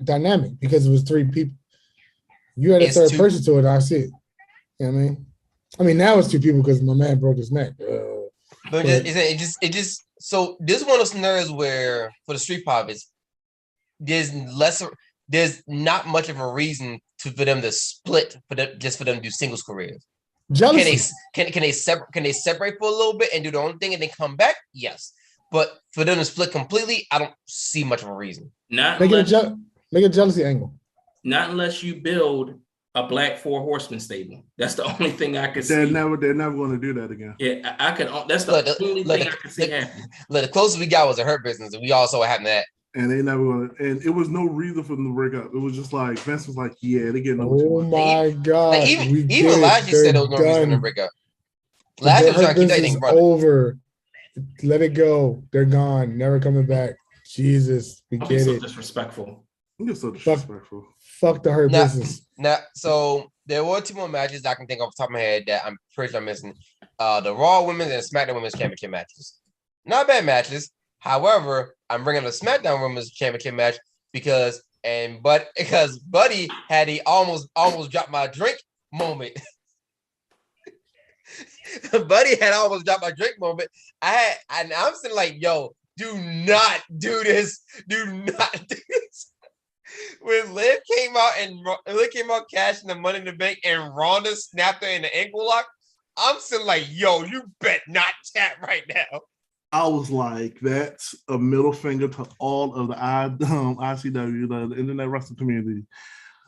dynamic because it was 3 people. You had a third person to it. I see it. You know what I mean? Now it's 2 people because my man broke his neck. But it just so this is one of those scenarios where for the Street Profits, there's not much of a reason for them to split for them to do singles careers. Jealousy. Can they separate for a little bit and do their own thing and then come back? Yes. But for them to split completely, I don't see much of a reason. Make a jealousy angle. Not unless you build a Black Four Horsemen stable. That's the only thing I can see. They're never going to do that again. Yeah, I can. That's the only thing I can see happen. The closest we got was a Hurt Business, and we all saw what happened to that. And they never going to. And it was no reason for them to break up. It was just like Vince was like, "Yeah, they're getting over too much." My God! Like even last year said there was no reason for them to break up. Last year was trying to keep that thing running. Over. Let it go. They're gone. Never coming back. Jesus, we get it. Disrespectful. You're so disrespectful. Fuck the Hurt Business. Now, so there were 2 more matches I can think off the top of my head that I'm pretty sure I'm missing. The Raw Women's and SmackDown Women's Championship matches. Not bad matches. However, I'm bringing the SmackDown Women's Championship match because Buddy had a almost dropped my drink moment. Buddy had almost dropped my drink moment. I'm sitting like, yo, do not do this. Do not do this. When Liv came out cashing the Money in the Bank and Ronda snapped her in the ankle lock, I'm still like, yo, you bet not tap right now. I was like, that's a middle finger to all of the ICW, the internet wrestling community.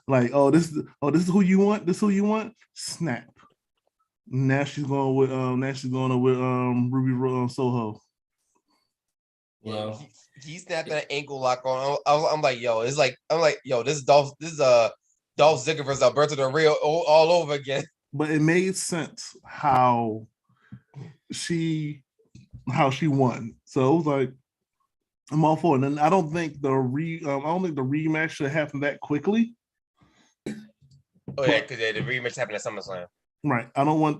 Like, this is who you want. This is who you want. Snap. Now she's going with Ruby Soho. Well, he snapped that ankle lock on. I'm like, yo, this is Dolph Ziggler versus Alberto Del Rio all over again. But it made sense how she won. So it was like, I'm all for it. And I don't think the rematch should happen that quickly. Oh yeah, because the rematch happened at SummerSlam. Right. I ain't want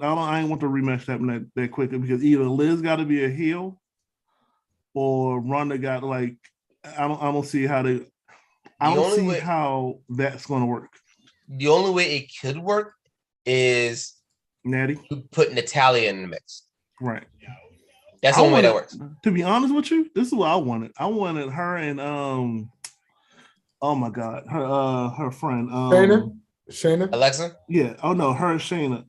the rematch to happen that quickly because either Liz got to be a heel or Ronda got like I don't see how how that's going to work. The only way it could work is Natty put Natalya in the mix. Right. That's the only way that works. To be honest with you, this is what I wanted. I wanted her and oh my God, her friend Shayna? Alexa? Yeah. Oh no, her and Shayna.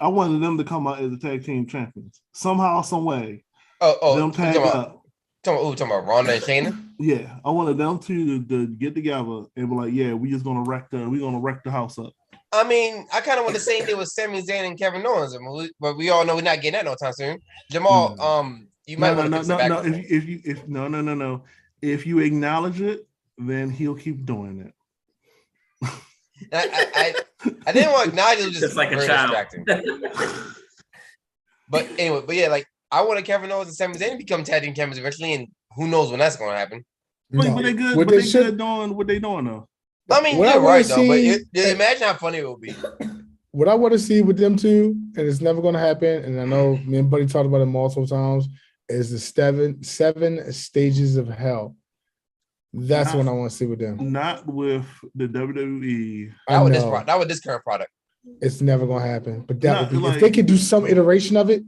I wanted them to come out as the tag team champions. Somehow, some way. Them tag up. Talking about Ronda and Shayna? Yeah. I wanted them to get together and be like, yeah, we're gonna wreck the house up. I mean, I kind of want the same thing with Sami Zayn and Kevin Owens, but we all know we're not getting that no time soon. Jamal, you might want to fix it back. No. If you acknowledge it, then he'll keep doing it. I didn't want to acknowledge it. Was just like a child. Distracting. But anyway, yeah, like I wanted Kevin Owens and Sami Zayn to become tag team champions eventually, and who knows when that's going to happen. But they good. But they good doing what they doing though. I mean, you're right though. But imagine how funny it would be. What I want to see with them two, and it's never going to happen, and I know me and Buddy talked about it multiple times, is the seven stages of hell. That's what I want to see with them. Not with the WWE. Not with this current product. It's never going to happen. But that would be if they could do some iteration of it,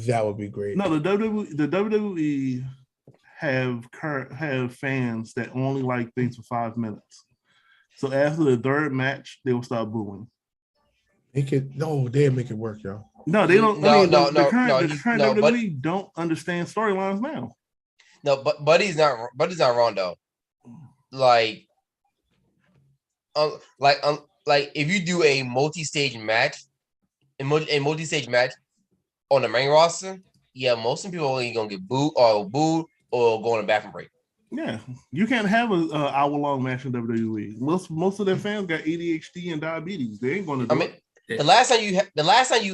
that would be great. No, the WWE have fans that only like things for 5 minutes. So after the third match, they will start booing. They'll make it work, yo. No, they don't. The current WWE but, don't understand storylines now. No, but Buddy's not wrong though. Like if you do a multi-stage match, a multi-stage match on the main roster, yeah, most of the people are only gonna get booed or go on a bathroom break. Yeah, you can't have an hour-long match in WWE. Most of their fans got ADHD and diabetes. They ain't gonna do it. The last time you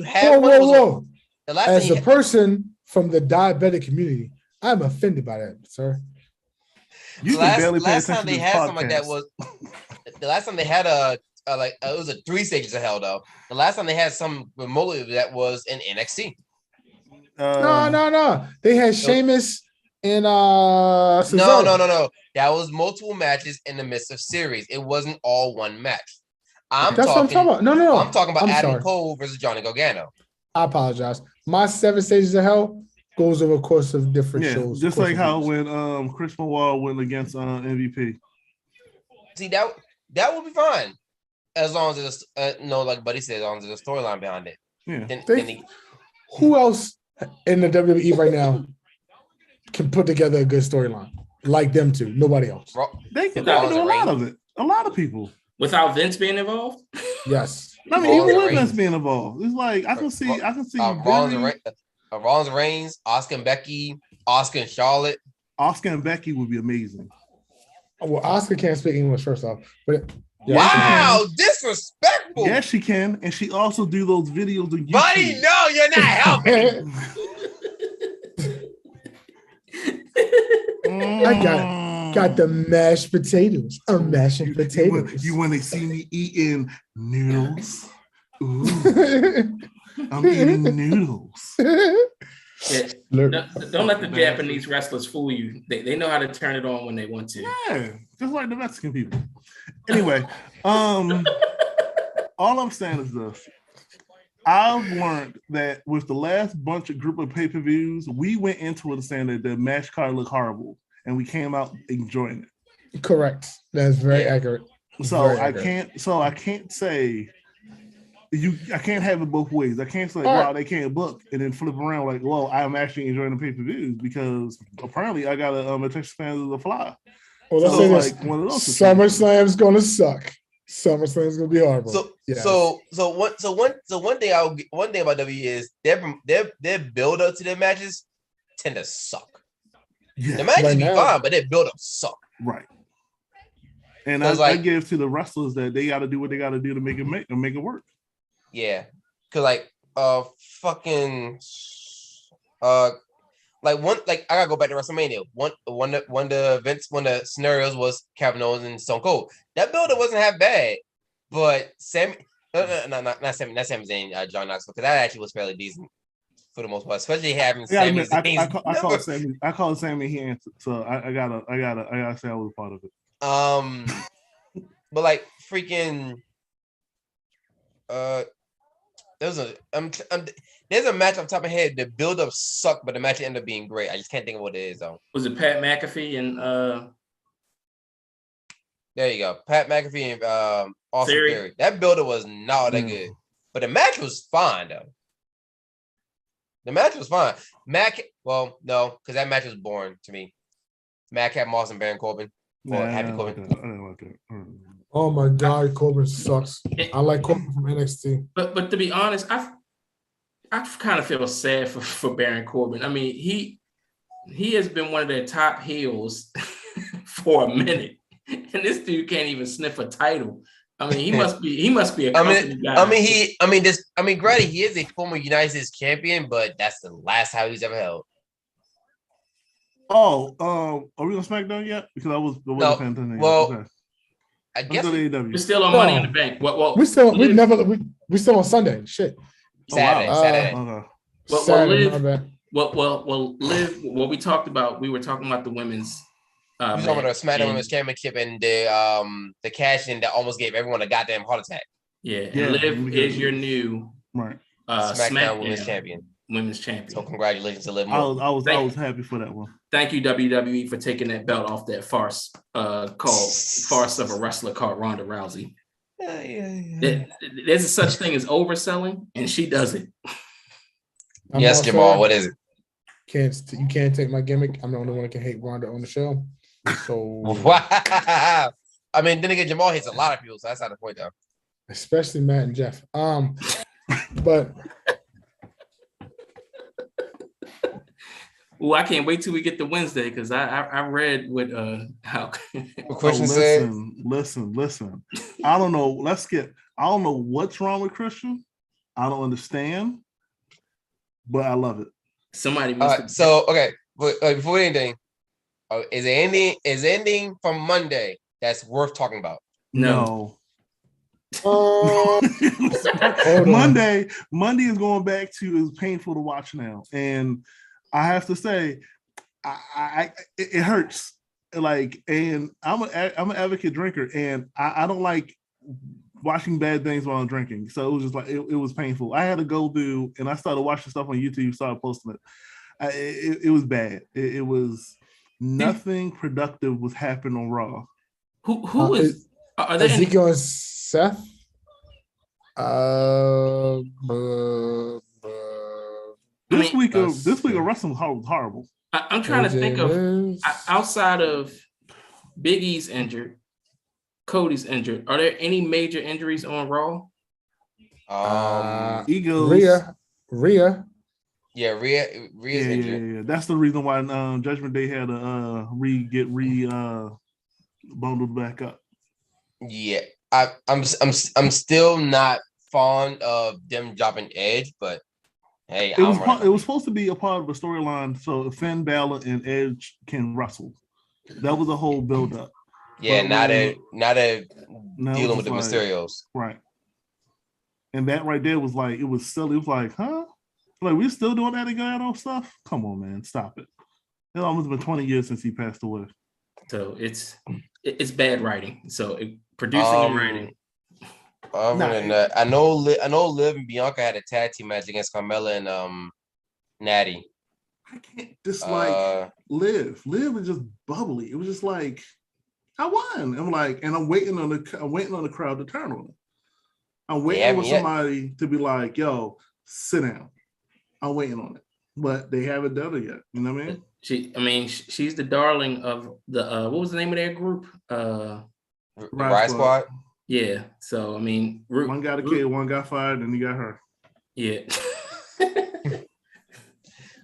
had whoa. As a person from the diabetic community, I'm offended by that, sir. You last time they had something like that was the last time they had it was a 3 stages of hell though. The last time they had some remotely that was in NXT. No. They had Sheamus and Cesaro. No. That was multiple matches in the midst of series. It wasn't all one match. That's what I'm talking about. No. I'm talking about Adam Cole versus Johnny Gargano. I apologize. My 7 stages of hell goes over a course of different shows. Just like how when Chris Benoit went against MVP. See that that would be fine. As long as there's like Buddy said, as long as there's a storyline behind it. Yeah. Who else in the WWE right now can put together a good storyline like them two? Nobody else. They can do a lot of it. A lot of people. Without Vince being involved? Yes. I mean, even with Vince being involved. It's like I can see Rollins and Reigns, Oscar and Becky, Oscar and Charlotte. Oscar and Becky would be amazing. Well, Oscar can't speak English first off, but wow, disrespectful. Yes, she can, and she also do those videos on YouTube. Buddy, no, you're not helping. I got the mashed potatoes. I'm mashing potatoes. You when they see me eating noodles? Ooh, I'm eating noodles. Yeah. Don't let the Japanese wrestlers fool you. They know how to turn it on when they want to. Yeah, just like the Mexican people. Anyway, all I'm saying is this. I've learned that with the last group of pay-per-views, we went into it saying that the match card looked horrible, and we came out enjoying it. Correct. That's very accurate. I can't say I can't have it both ways. I can't say, wow, they can't book, and then flip around like, well, I'm actually enjoying the pay-per-views because apparently I got a attention span as a fly. Well, let's say this. SummerSlam's gonna suck. SummerSlam's gonna be horrible. One thing about W is their build up to their matches tend to suck. Yeah. The matches be fine, but their build up suck. Right. And I give to the wrestlers that they got to do what they got to do to make it work. Yeah, cause I gotta go back to WrestleMania. One of the scenarios was Kevin Owens and Stone Cold. That build-up wasn't half bad, but not Sami Zayn, John Knoxville, because that actually was fairly decent for the most part, especially having Sami Zayn. I call Sami here, so I gotta say I was part of it. But like freaking, there's a match off the top of my head. The build-up sucked, but the match ended up being great. I just can't think of what it is though. Was it Pat McAfee and There you go, Pat McAfee and Austin Theory. That build-up was not that good, but the match was fine though. The match was fine. No, because that match was boring to me. Mac had Moss and Baron Corbin. Happy Corbin. Oh my God, Corbin sucks. I like Corbin from NXT. But to be honest, I kind of feel sad for Baron Corbin. I mean, he has been one of their top heels for a minute, and this dude can't even sniff a title. I mean, he must be a company guy. Granted, he is a former United States champion, but that's the last time he's ever held. Oh, are we on SmackDown yet? Because I wasn't paying attention. Well, okay. I guess we're still on Money in the Bank. Well, we still on Sunday. Shit. Saturday. Okay. Liv. What we talked about, we were talking about the women's. You talking about the SmackDown Women's Championship and the cash in that almost gave everyone a goddamn heart attack. Yeah. Liv is your new SmackDown Women's Champion. Women's champion. So congratulations to Liv. I was happy for that one. Thank you, WWE, for taking that belt off that farce of a wrestler called Ronda Rousey. Yeah. There's such thing as overselling, and she does it. Yes, Jamal. What is it? You can't take my gimmick. I'm the only one that can hate Ronda on the show. So wow. I mean, then again, Jamal hates a lot of people, so that's not the point, though. Especially Matt and Jeff. But. Well, I can't wait till we get to Wednesday because I read what how Christian said. Listen. I don't know. I don't know what's wrong with Christian. I don't understand, but I love it. Somebody must. Okay, but before anything, is there anything from Monday that's worth talking about? No. Monday is going back to is painful to watch now, and I have to say, it hurts. Like, and I'm an advocate drinker, and I don't like watching bad things while I'm drinking. So it was just like it was painful. I had to go through, and I started watching stuff on YouTube, started posting it. It was bad. It was nothing productive was happening on Raw. Who is? Are there Ezekiel and Seth. This week of wrestling was horrible. I'm trying to think of outside of Big E's injured, Cody's injured. Are there any major injuries on Raw? Egos. Rhea. Yeah, Rhea's injured. Yeah. That's the reason why Judgment Day had to bundled back up. Yeah, I'm still not fond of them dropping Edge, but hey, it was supposed to be a part of a storyline so Finn Balor and Edge can wrestle. That was a whole build up. Yeah, not a dealing with the Mysterios. Right. And that right there was like, it was silly. It was like, huh? Like, we're still doing that again stuff? Come on, man. Stop it. It's almost been 20 years since he passed away. So it's bad writing. So producing and writing. I know Liv and Bianca had a tag team match against Carmella and Natty. I can't dislike Liv. Liv was just bubbly. It was just like, I won. I'm like, and I'm waiting on the crowd to turn on it. I'm waiting for somebody to be like, yo, sit down. I'm waiting on it. But they haven't done it yet. You know what I mean? She's the darling of the what was the name of their group? Riot Squad. Yeah. So I mean, one got a kid, one got fired, and you got her. Yeah.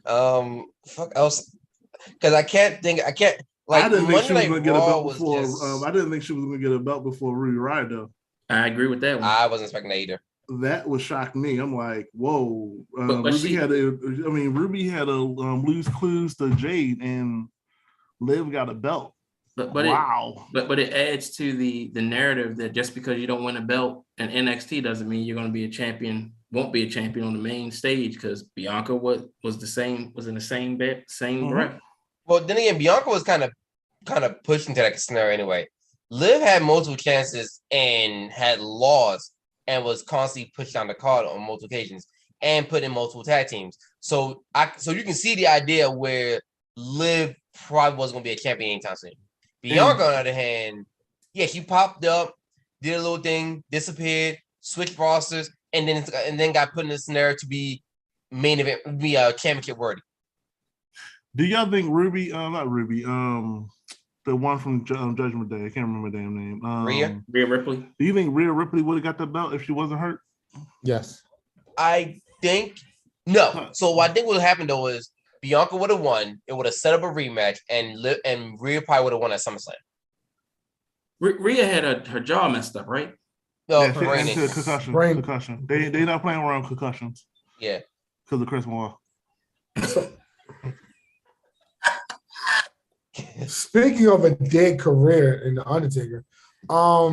Fuck else. Because I can't like I didn't think she was gonna get a belt before I didn't think she was gonna get a belt before Ruby Riott though. I agree with that one. I wasn't expecting that either. That was shocking me. I'm like, whoa. Ruby had to lose clues to Jade, and Liv got a belt. But it adds to the narrative that just because you don't win a belt in NXT doesn't mean you're going to be a champion. Won't be a champion on the main stage because Bianca was in the same breath. Well, then again, Bianca was kind of pushed into that scenario anyway. Liv had multiple chances and had lost and was constantly pushed down the card on multiple occasions and put in multiple tag teams. So you can see the idea where Liv probably wasn't going to be a champion anytime soon. Bianca, on the other hand, yeah, she popped up, did a little thing, disappeared, switched rosters, and then got put in the scenario to be main event, be a championship worthy. Do y'all think Ruby, not Ruby, the one from Judgment Day, I can't remember the damn name. Rhea Ripley. Do you think Rhea Ripley would have got the belt if she wasn't hurt? Yes. I think no. So what I think would have happened though is Bianca would have won. It would have set up a rematch, and Rhea probably would have won at SummerSlam. Rhea had her jaw messed up, right? No, yeah, concussion. They not playing around with concussions. Yeah, because of Chris Moore. Speaking of a dead career in The Undertaker, what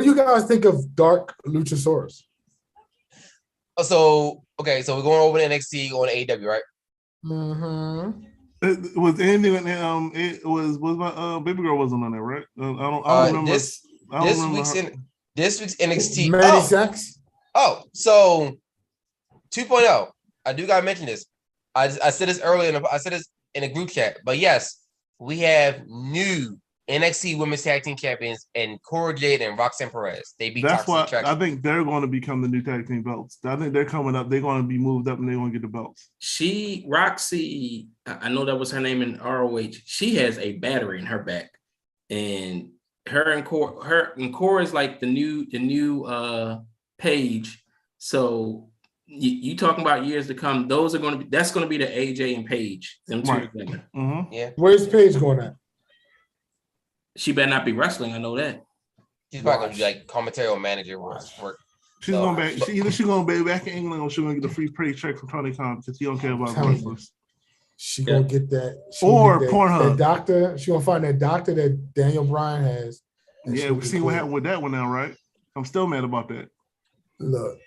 do you guys think of Dark Luchasaurus? So we're going over to NXT, going to AEW, right? Mm-hmm. Was anything? It was my baby girl wasn't on there, right? I don't remember. This week's NXT. Manny Sachs. Oh, so 2.0. I do gotta mention this. I said this earlier. I said this in a group chat, but yes, we have new NXT Women's Tag Team Champions and Cora Jade and Roxanne Perez. They beat That's Toxic why I think they're going to become the new tag team belts. I think they're coming up. They're going to be moved up and they're going to get the belts. Roxy, I know that was her name in ROH. She has a battery in her back, and her and Cora is like the new Paige. So you talking about years to come? That's going to be the AJ and Paige. Them two together. Mm-hmm. Yeah. Where's Paige going at? She better not be wrestling. I know that. She's probably gonna be like commentary or manager work. She's going back. She's going to be back in England, or she's going to get a free paycheck from Tony Khan because he don't care about wrestlers. She gonna get that, or Pornhub. That doctor. She gonna find that doctor that Daniel Bryan has. Yeah, we see what happened with that one now, right? I'm still mad about that. Look.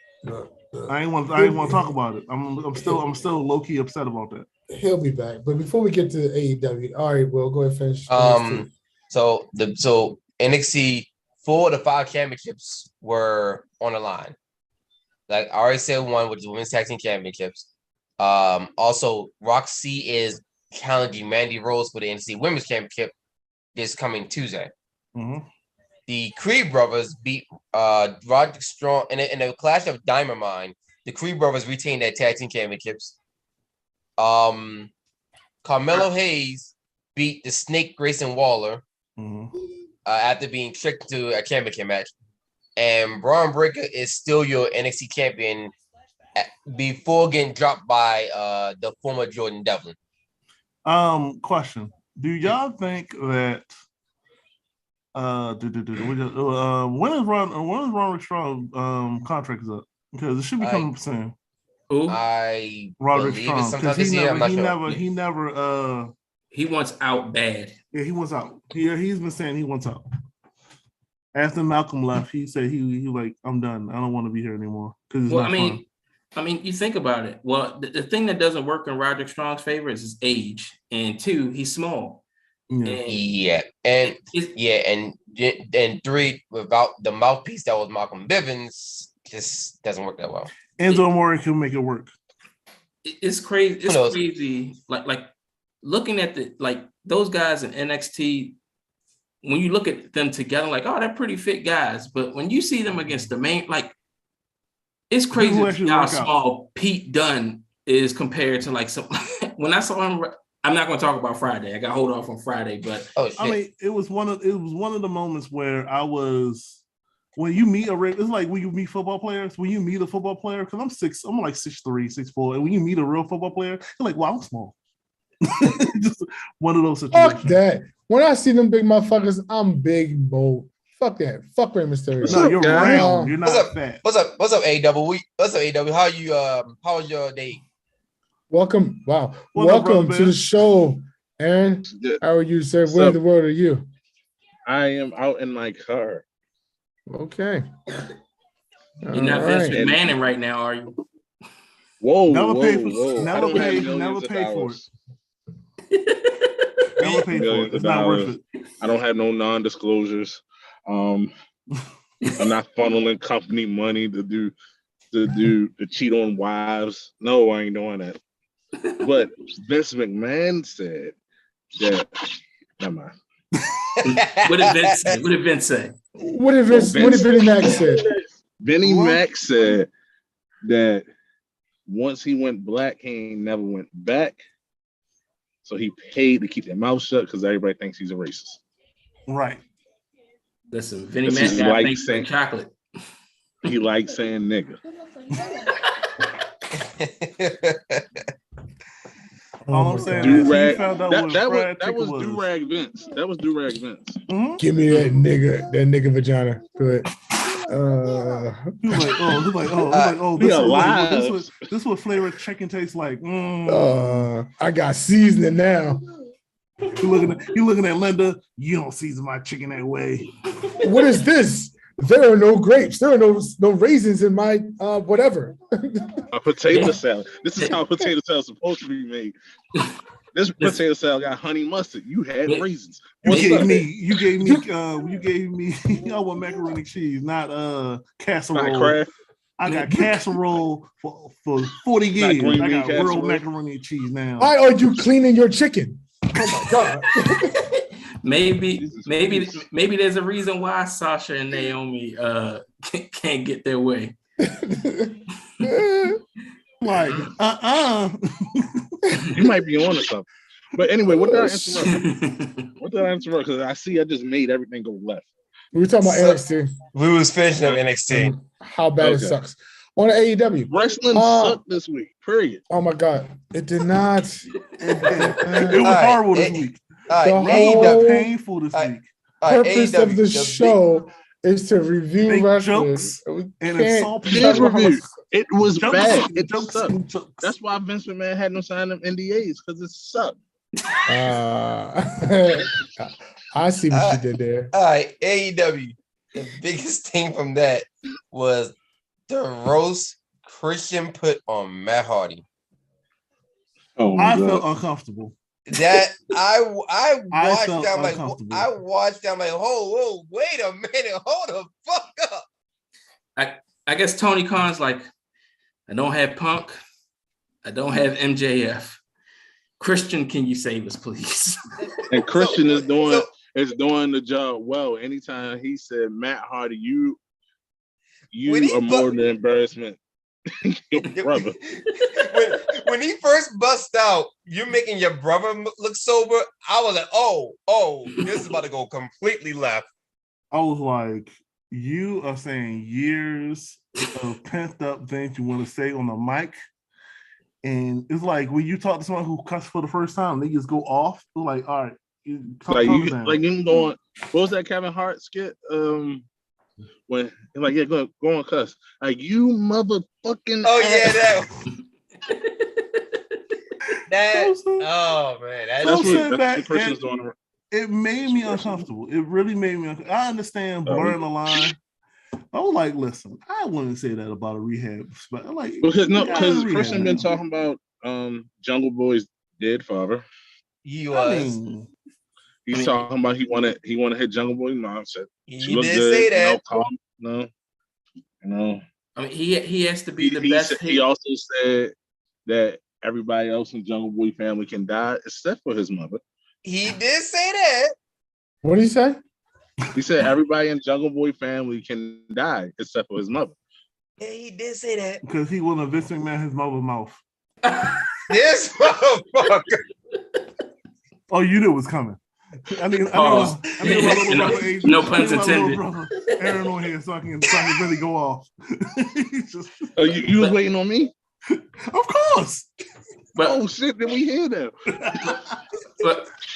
I ain't want to talk about it. I'm still low key upset about that. He'll be back, but before we get to AEW, all right, we'll go ahead and finish. So NXT 4 of the 5 championships were on the line. Like I already said, one which is Women's Tag Team Championships. Also, Roxy is challenging Mandy Rose for the NXT Women's Championship this coming Tuesday. Mm-hmm. the Creed brothers beat Roderick Strong in a clash of Diamond Mine. The Creed brothers retained their tag team championships. Carmelo Hayes beat the Snake Grayson Waller after being tricked to a championship match. And Braun Breaker is still your NXT champion before getting dropped by the former Jordan Devlin. Question: do y'all think that when is Roderick Strong contract is up? Because it should be coming up soon. Who? I Roderick believe Strong. it's sometime this year. I'm not sure. He wants out bad. Yeah, he wants out. He's been saying he wants out. After Malcolm left, he said he like, I'm done. I don't want to be here anymore. Well, I mean, you think about it. Well, the thing that doesn't work in Roderick Strong's favor is his age, and 2, he's small. And 3, without the mouthpiece that was Malcolm Bivens, just doesn't work that well. Enzo Amore can make it work. It's crazy. It's crazy. Like looking at those guys in NXT. When you look at them together, like, oh, they're pretty fit guys. But when you see them against the main, like, it's crazy how small Pete Dunne is compared to like some. When I saw him, I'm not going to talk about Friday. I got to hold off on Friday, but I mean, it was one of the moments where I was. When you meet it's like when you meet football players. When you meet a football player, because I'm like 6'3", 6'4", and when you meet a real football player, you're like, wow, I'm small. Just one of those situations. Fuck that. When I see them big motherfuckers, I'm big and bold. Fuck that. Fuck Rey Mysterio. No, you're round. You're not fat. What's up, AW? What's up, AW? How you? How was your day? Welcome. Wow. Welcome to the show, Aaron. How are you, sir? Where in the world are you? I am out in my car. Okay. You're not Vince McMahon right now, are you? Whoa. Never pay for it. Never pay for it. Never pay for it. It's not worth it. I don't have no non-disclosures. I'm not funneling company money to cheat on wives. No, I ain't doing that. But Vince McMahon said that. Never mind. What did Vince say? What did Vince say? What did Vinnie Mac say? Vinnie Mac said that once he went black, he ain't never went back. So he paid to keep their mouth shut because everybody thinks he's a racist. Right. Listen, Vinnie Mac got things like chocolate. He likes saying nigga. All I'm saying is that was Do-Rag Vince. That was Do-Rag Vince. Mm-hmm. Give me that nigga vagina. Good. This what flavor chicken tastes like. I got seasoning now. You looking at Linda. You don't season my chicken that way. What is this? There are no grapes. There are no raisins in my whatever. A potato salad. This is how potato salad is supposed to be made. This potato salad got honey mustard. You had raisins. You gave me. I want macaroni and cheese, not casserole. I got casserole for 40 years. I got real macaroni and cheese now. Why are you cleaning your chicken? Oh my god. Maybe there's a reason why Sasha and Naomi can't get their way. Like, You might be on to something. But anyway, what did I interrupt? Because I just made everything go left. We were talking about NXT. We was finishing up NXT. How bad it sucks. On AEW. Wrestling sucked this week, period. Oh my god. It did not. It was horrible this week. The whole painful this week. Purpose of the show is to review wrestlers and insult people. It was bad. It sucked. That's why Vince McMahon had no sign of NDAs, because it sucked. I see what you did there. All right, AEW. The biggest thing from that was the roast Christian put on Matt Hardy. Oh, I felt uncomfortable. That I watched that like whoa, wait a minute, hold the fuck up. I guess Tony Khan's like, I don't have Punk, I don't have MJF. Christian, can you save us, please? And Christian is doing is doing the job well. Anytime he said, Matt Hardy, you are more than embarrassment. Your brother. when he first bust out, you're making your brother look sober. I was like, oh, this is about to go completely left. I was like, you are saying years of pent up things you want to say on the mic. And it's like when you talk to someone who cussed for the first time, they just go off. It's like, all right, you can go on. What was that Kevin Hart skit? When like, yeah, go on, cuss. Like, you motherfucking. Oh yeah, that. Oh man, that's what Christian's doing. It made me uncomfortable. It really made me uncomfortable. I understand blurring the line. I was like, listen, I wouldn't say that about a rehab spot. Like, because Christian been talking about Jungle Boy's dead father. He was. He's talking about he wanted to hit Jungle Boy. No, I said he did say that. No. I mean, he has to be the best. He also said that everybody else in Jungle Boy family can die except for his mother. He did say that. What did he say? He said everybody in Jungle Boy family can die except for his mother. Yeah, he did say that. Because he wanted Vince McMahon his mother's mouth. This motherfucker. Oh, you knew it was coming. I knew no pun intended. Aaron on here so I can really go off. You was waiting on me? Of course. But shit, did we hear that?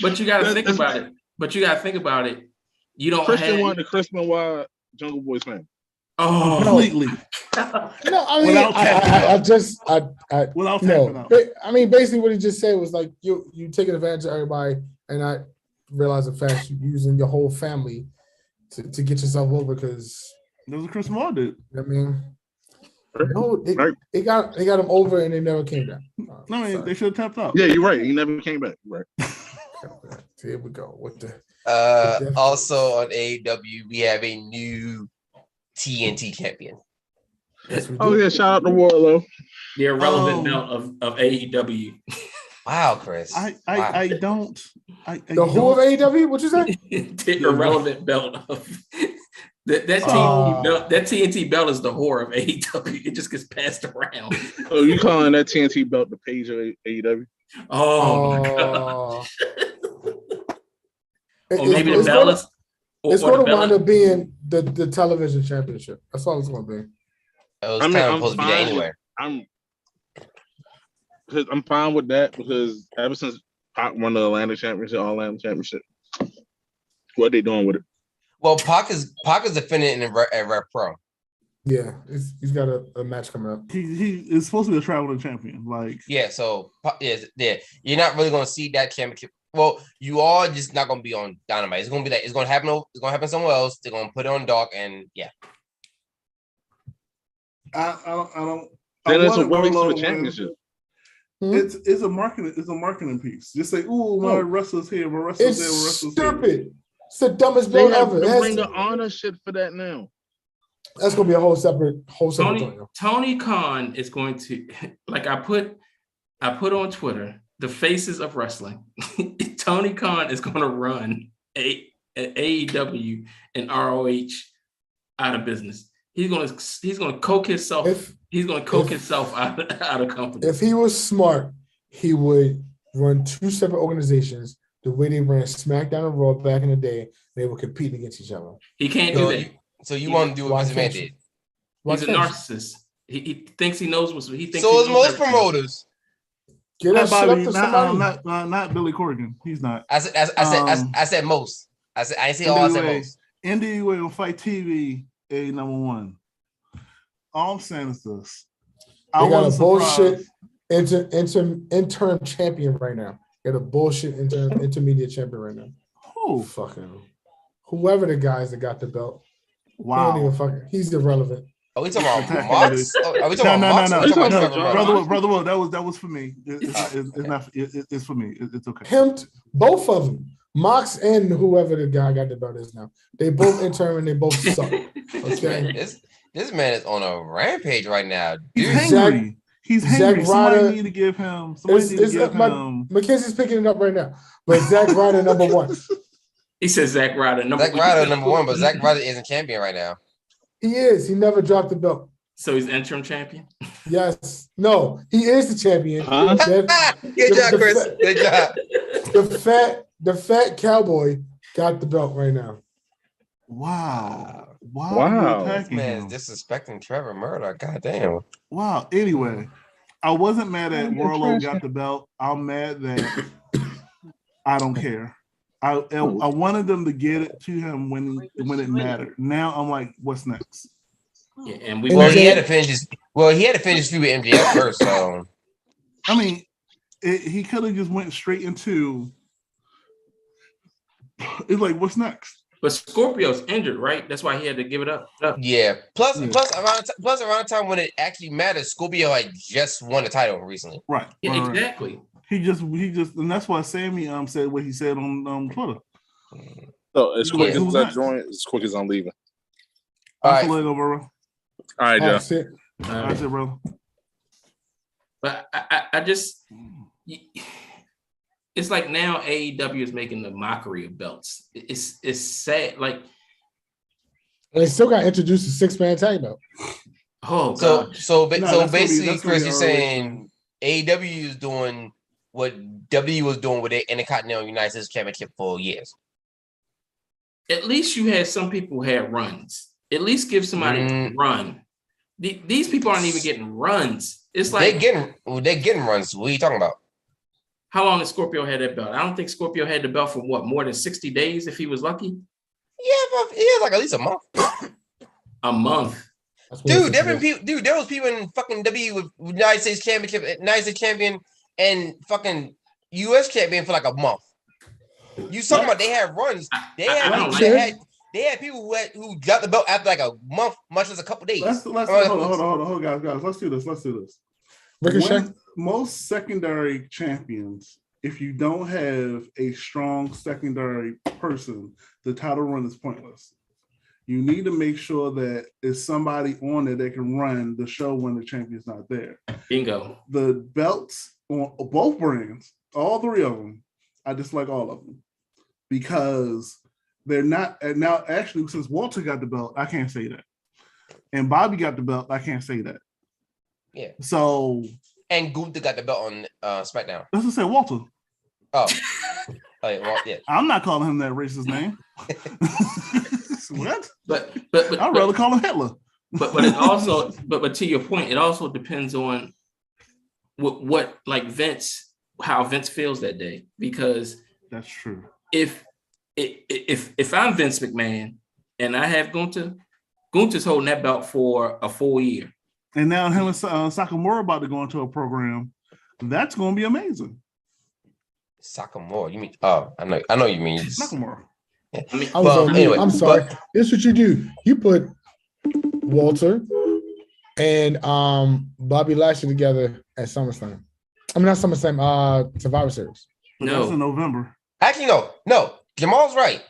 but you gotta think about it. But you gotta think about it. You don't Christian wanted the Chris Benoit Jungle Boys fan. Oh, completely. No, I mean, without no. I mean, basically, what he just said was like you taking advantage of everybody and not realizing fast you're using your whole family to get yourself over because that was what Chris Benoit did. I mean, no, they got him over and they never came back. I mean, they should have tapped out. Yeah, you're right. He never came back. You're right. Here we go. What the? Also on AEW, we have a new TNT champion. Yes, yeah, shout out to Warlow. The irrelevant belt of AEW. Wow, Chris. I don't. The who of AEW? What you say? The irrelevant belt of that TNT belt. That TNT belt is the whore of AEW. It just gets passed around. Oh, you calling that TNT belt the page of AEW? Oh my god. Or maybe the belt. It's going to wind up being the television championship. That's all it's going to be. It was kind of supposed to be that anyway. I'm fine with that because ever since Pac won the Atlanta Championship, All Atlanta Championship, what are they doing with it? Well, Pac is defending at Rep Pro. Yeah, he's got a match coming up. He is supposed to be a traveling champion. Like so you're not really going to see that championship. Well, you are just not going to be on Dynamite. It's going to be it's going to happen. It's going to happen somewhere else. They're going to put it on Dark, and yeah. I don't. Then it's a waste of a championship. It's a marketing piece. Just say, "Ooh, my wrestler's here, my wrestler's there, my wrestler's stupid. Here." It's the dumbest belt ever. They bring the honor shit for that now. That's gonna be a whole separate Tony Khan is going to, like I put on Twitter, the faces of wrestling. Tony Khan is going to run AEW and ROH out of business. He's going to coke himself. Himself out of company. If he was smart, he would run two separate organizations the way they ran SmackDown and Raw back in the day. They were competing against each other. He can't do that. So you want to do what Vince McMahon did? He's a narcissist. He thinks he knows what he thinks. So is most promoters. Get that shit up to somebody. Not Billy Corgan. He's not. I said most. I ain't say all. I said most. NWA on Fight TV, #1. All I'm saying is this. They got a bullshit interim champion right now. Got a bullshit intermediate champion right now. Who? Fucking whoever the guys that got the belt. Wow. He's irrelevant. Are we talking about Mox? Are we talking about Mox? No, brother, that was for me. It's not. It's for me. It's okay. Both of them, Mox and whoever the guy got the belt is now. They both interim and they both suck. Okay. This man is on a rampage right now. He's hangry. He's hangry. Somebody need to give him. Mackenzie's picking it up right now. But Zack Ryder #1. He says Zack Ryder number one, but Zack Ryder isn't champion right now. He is. He never dropped the belt. So he's interim champion? Yes. No, he is the champion. Huh? Good job, Chris. Good job. The fat cowboy got the belt right now. Wow. This man is disrespecting Trevor Murdoch. God damn. Wow. Anyway, I wasn't mad at Wardlow got the belt. I'm mad that I don't care. I wanted them to get it to him when it mattered. Now I'm like, what's next? Yeah, and he had to finish his feud with MJF first. So I mean, he could have just went straight into. It's like, what's next? But Scorpio's injured, right? That's why he had to give it up. Yeah. Plus around the time when it actually mattered, Scorpio had just won the title recently. Right. Yeah, right, exactly. Right. He just, and that's why Sammy said what he said on Twitter. So as quick as I join, as quick as I'm leaving. All right, bro. All right, Joe. That's it, bro. But I just. It's like now AEW is making the mockery of belts. It's sad. Like they still got introduced to 6-man tag belt. Oh, so basically, Chris, you're saying AEW is doing what W was doing with the Intercontinental United States Championship for years. At least you had some people who had runs. At least give somebody a run. These people aren't even getting runs. It's like they're getting runs. What are you talking about? How long did Scorpio had that belt? I don't think Scorpio had the belt for what, more than 60 days if he was lucky? Yeah, but he had like at least a month. A month. Dude, there was people in fucking W with United States champion, and fucking US champion for like a month. You talking about they had runs. They had people who got the belt after like a month, much less a couple days. Hold on, guys. Let's do this. Most secondary champions, if you don't have a strong secondary person, the title run is pointless. You need to make sure that there's somebody on there that can run the show when the champion's not there. Bingo. The belts on both brands, all three of them, I dislike all of them because they're not. And now, actually, since Walter got the belt, I can't say that. And Bobby got the belt, I can't say that. Yeah. So. And Goode got the belt on SmackDown. Let's just say Walter. Oh, yeah. I'm not calling him that racist name. What? But I'd rather call him Hitler. But it also, but to your point, it also depends on what like Vince, how Vince feels that day. Because that's true. If I'm Vince McMahon and I have Gunther's holding that belt for a full year. And now him and Sakamura about to go into a program. That's going to be amazing. Sakamura, you mean? Oh, I know you mean Sakamura. Yeah. Anyway, I'm sorry. This is what you do. You put Walter and Bobby Lashley together at SummerSlam. I mean, not SummerSlam. Survivor Series. No, that's in November. Actually, no. Jamal's right.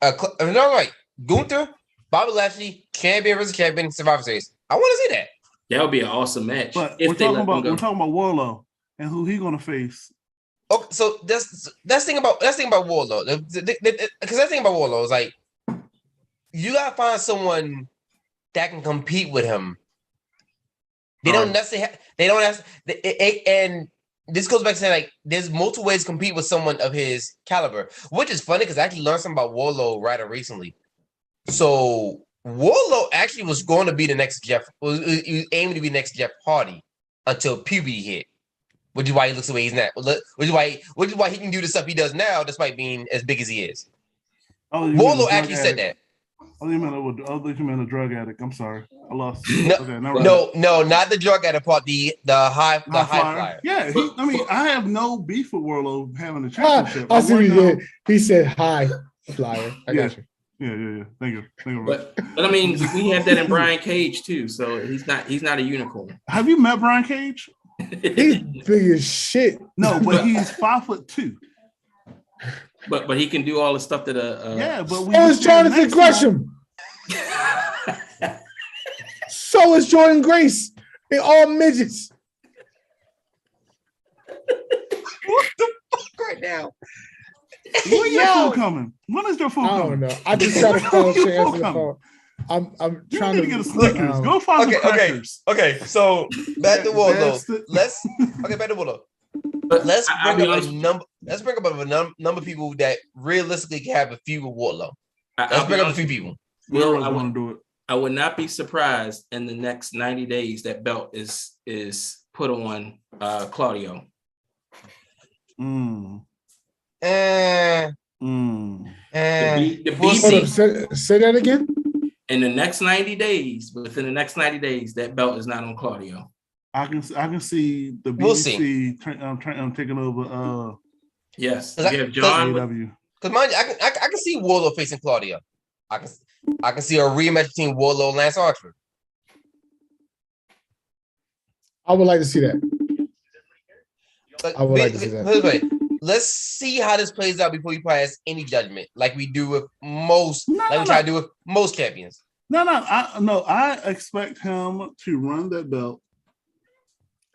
Right. Gunther, Bobby Lashley, champion versus champion, Survivor Series. I want to see that. That would be an awesome match. But we're talking about Wardlow and who he gonna face. Okay, so that's thing about Wardlow. Because that thing about Wardlow is like you gotta find someone that can compete with him. They don't necessarily. And this goes back to saying like there's multiple ways to compete with someone of his caliber, which is funny because I actually learned something about Wardlow rather recently. So Wardlow actually was going to be the next Jeff. He was aiming to be the next Jeff Hardy until puberty hit, which is why he looks the way he's now. Which is why he can do the stuff he does now, despite being as big as he is. Wardlow actually said that. Oh, you meant a drug addict. I'm sorry, I lost. No, not the drug addict part. The high flyer. Yeah, I have no beef with Wardlow having a championship. I see what he did. He said high flyer. I got you. Yeah. Thank you. But I mean, we had that in Brian Cage too. So he's not a unicorn. Have you met Brian Cage? He's big as shit. No, but he's 5'2". But he can do all the stuff that so is Jonathan Gresham. So is Jordan Grace. They're all midgets. What the fuck right now? When your food coming? When is your food coming? I don't know. I just got a call to answer the phone. I'm trying to get a Snickers. Go find some crackers. Okay. So back to Warlow. Back to Warlow. Let's bring up a number. Let's bring up a number of people that realistically can have a feud with Warlow. Let's bring up a few people. Well, I would not be surprised in the next 90 days that belt is put on Claudio. Say that again. In the next 90 days, within the next 90 days, that belt is not on Claudio. I can see the BBC taking over. Yes, you have John. Because mind you, I can see Warlow facing Claudio. I can see a rematch between Warlow and Lance Archer. I would like to see that. Let's see how this plays out before you pass any judgment, like we do with most, we try to do with most champions. I expect him to run that belt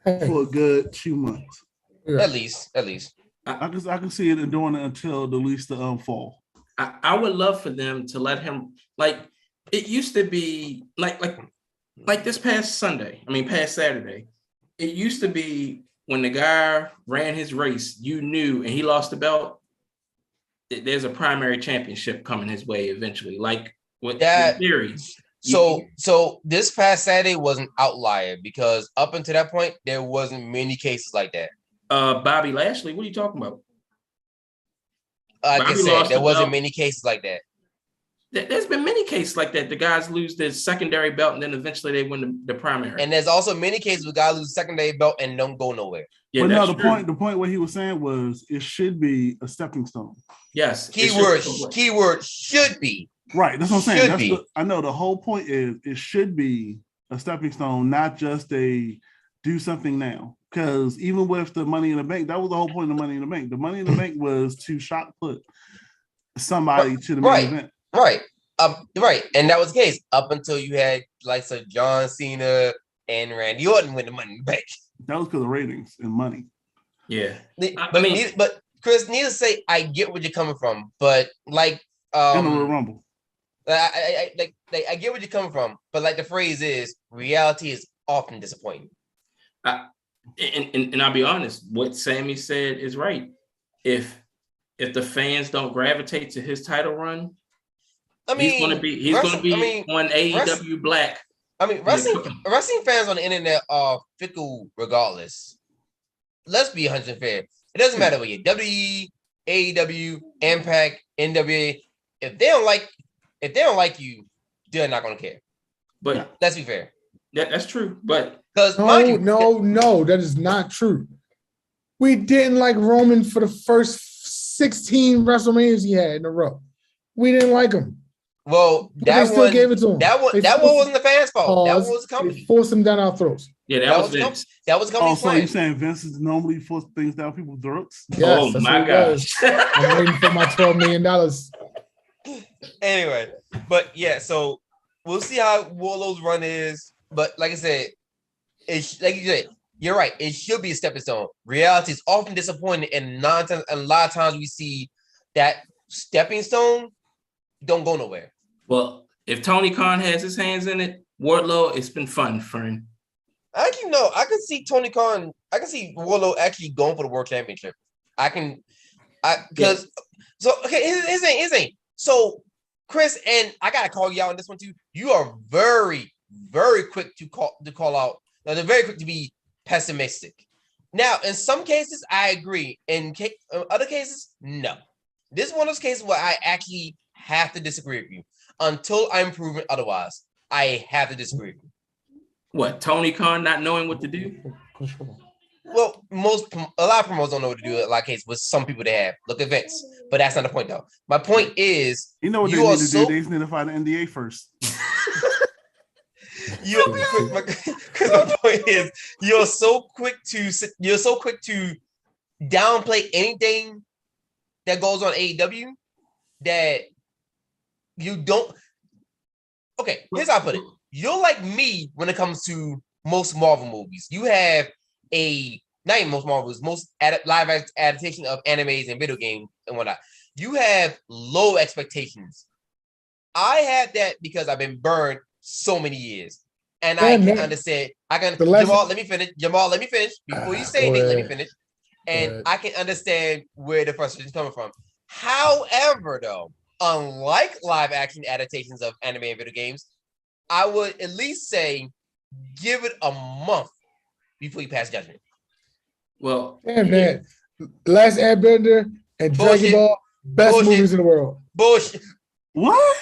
for a good 2 months. Yeah. At least. I can see it doing it until at least the fall. I would love for them to let him, like it used to be like this past Saturday. It used to be when the guy ran his race, you knew, and he lost the belt, there's a primary championship coming his way eventually. Like with Theory. So this past Saturday was an outlier because up until that point, there wasn't many cases like that. Bobby Lashley, what are you talking about? Like I said, there wasn't many cases like that. There's been many cases like that. The guys lose their secondary belt and then eventually they win the primary. And there's also many cases where guys lose secondary belt and don't go nowhere. Yeah, but no, the point what he was saying was it should be a stepping stone. Yes. Keyword should be. Right. That's what I'm saying. I know the whole point is it should be a stepping stone, not just a do something now. Because even with the Money in the Bank, that was the whole point of the Money in the Bank. The Money in the Bank was to shot put somebody to the main event. Right. Right. And that was the case up until you had like John Cena and Randy Orton win the Money in the Bank. That was because of ratings and money. Yeah. But Chris, need to say I get where you're coming from, but like in the Royal Rumble. I get where you're coming from, but like the phrase is reality is often disappointing. And I'll be honest, what Sammy said is right. If the fans don't gravitate to his title run, he's gonna be on AEW Black. Wrestling fans on the internet are fickle regardless. Let's be 100% fair. It doesn't matter what you're WWE, AEW, Impact, NWA. If they don't like you, they're not gonna care. But let's be fair. That's true. But no, that is not true. We didn't like Roman for the first 16 WrestleManias he had in a row. We didn't like him. Well, they still gave it to him. That one wasn't the fans' fault. That was the company. They forced him down our throats. Yeah, that was Vince. That was the company's plan. So you saying Vince is normally force things down people's throats? Yes, oh my gosh! I'm waiting for my $12 million. Anyway, but yeah, so we'll see how Warlow's run is. But like I said, it's like you said, you're right. It should be a stepping stone. Reality is often disappointing, and a lot of times we see that stepping stone don't go nowhere. Well, if Tony Khan has his hands in it, Wardlow, it's been fun for him. I can see Tony Khan. I can see Wardlow actually going for the world championship. Here's the thing. So, Chris, and I gotta call you out on this one too. You are very, very quick to call out. Now, they're very quick to be pessimistic. Now, in some cases, I agree. In other cases, no. This is one of those cases where I actually have to disagree with you. Until I'm proven otherwise, I have to disagree with you. What, Tony Khan not knowing what to do? Well, a lot of promoters don't know what to do in a lot of cases with some people they have. Look at Vince. But that's not the point, though. My point is, you know what they need to do? They just need to find the NDA first. My point is, you're so quick to downplay anything that goes on AEW that you don't. Okay, here's how I put it. You're like me when it comes to most Marvel movies. You have not even most Marvel movies, most live adaptation of animes and video games and whatnot. You have low expectations. I have that because I've been burned so many years. And I can understand. Jamal, let me finish. Before you say anything, let me finish. And I can understand where the frustration is coming from. However, though, unlike live action adaptations of anime and video games, I would at least say give it a month before you pass judgment. Well, man, Last Airbender and Dragon Ball, best movies in the world. Bullshit. What?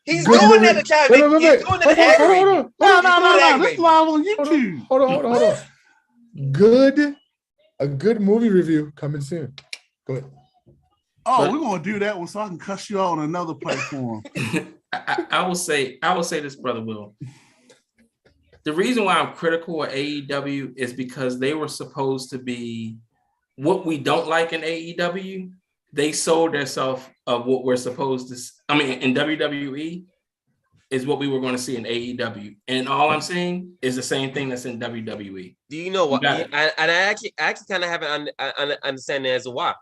He's doing that to try to make. He's doing that to aggravate. No. This live on YouTube. Hold on. A good movie review coming soon. Go ahead. Oh, we're gonna do that one so I can cuss you out on another platform. I will say this, Brother Will. The reason why I'm critical of AEW is because they were supposed to be what we don't like in AEW. They sold themselves of what we're supposed to. In WWE is what we were going to see in AEW, and all I'm saying is the same thing that's in WWE. Do you know what? I actually kind of have an understanding as to why.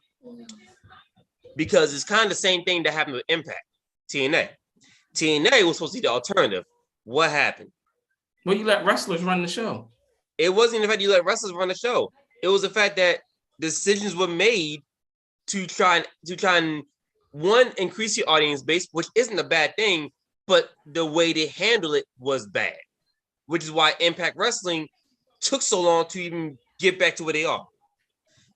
Because it's kind of the same thing that happened with Impact, TNA. TNA was supposed to be the alternative. What happened? Well, you let wrestlers run the show. It wasn't the fact you let wrestlers run the show. It was the fact that decisions were made to try and one, increase your audience base, which isn't a bad thing, but the way they handle it was bad, which is why Impact Wrestling took so long to even get back to where they are.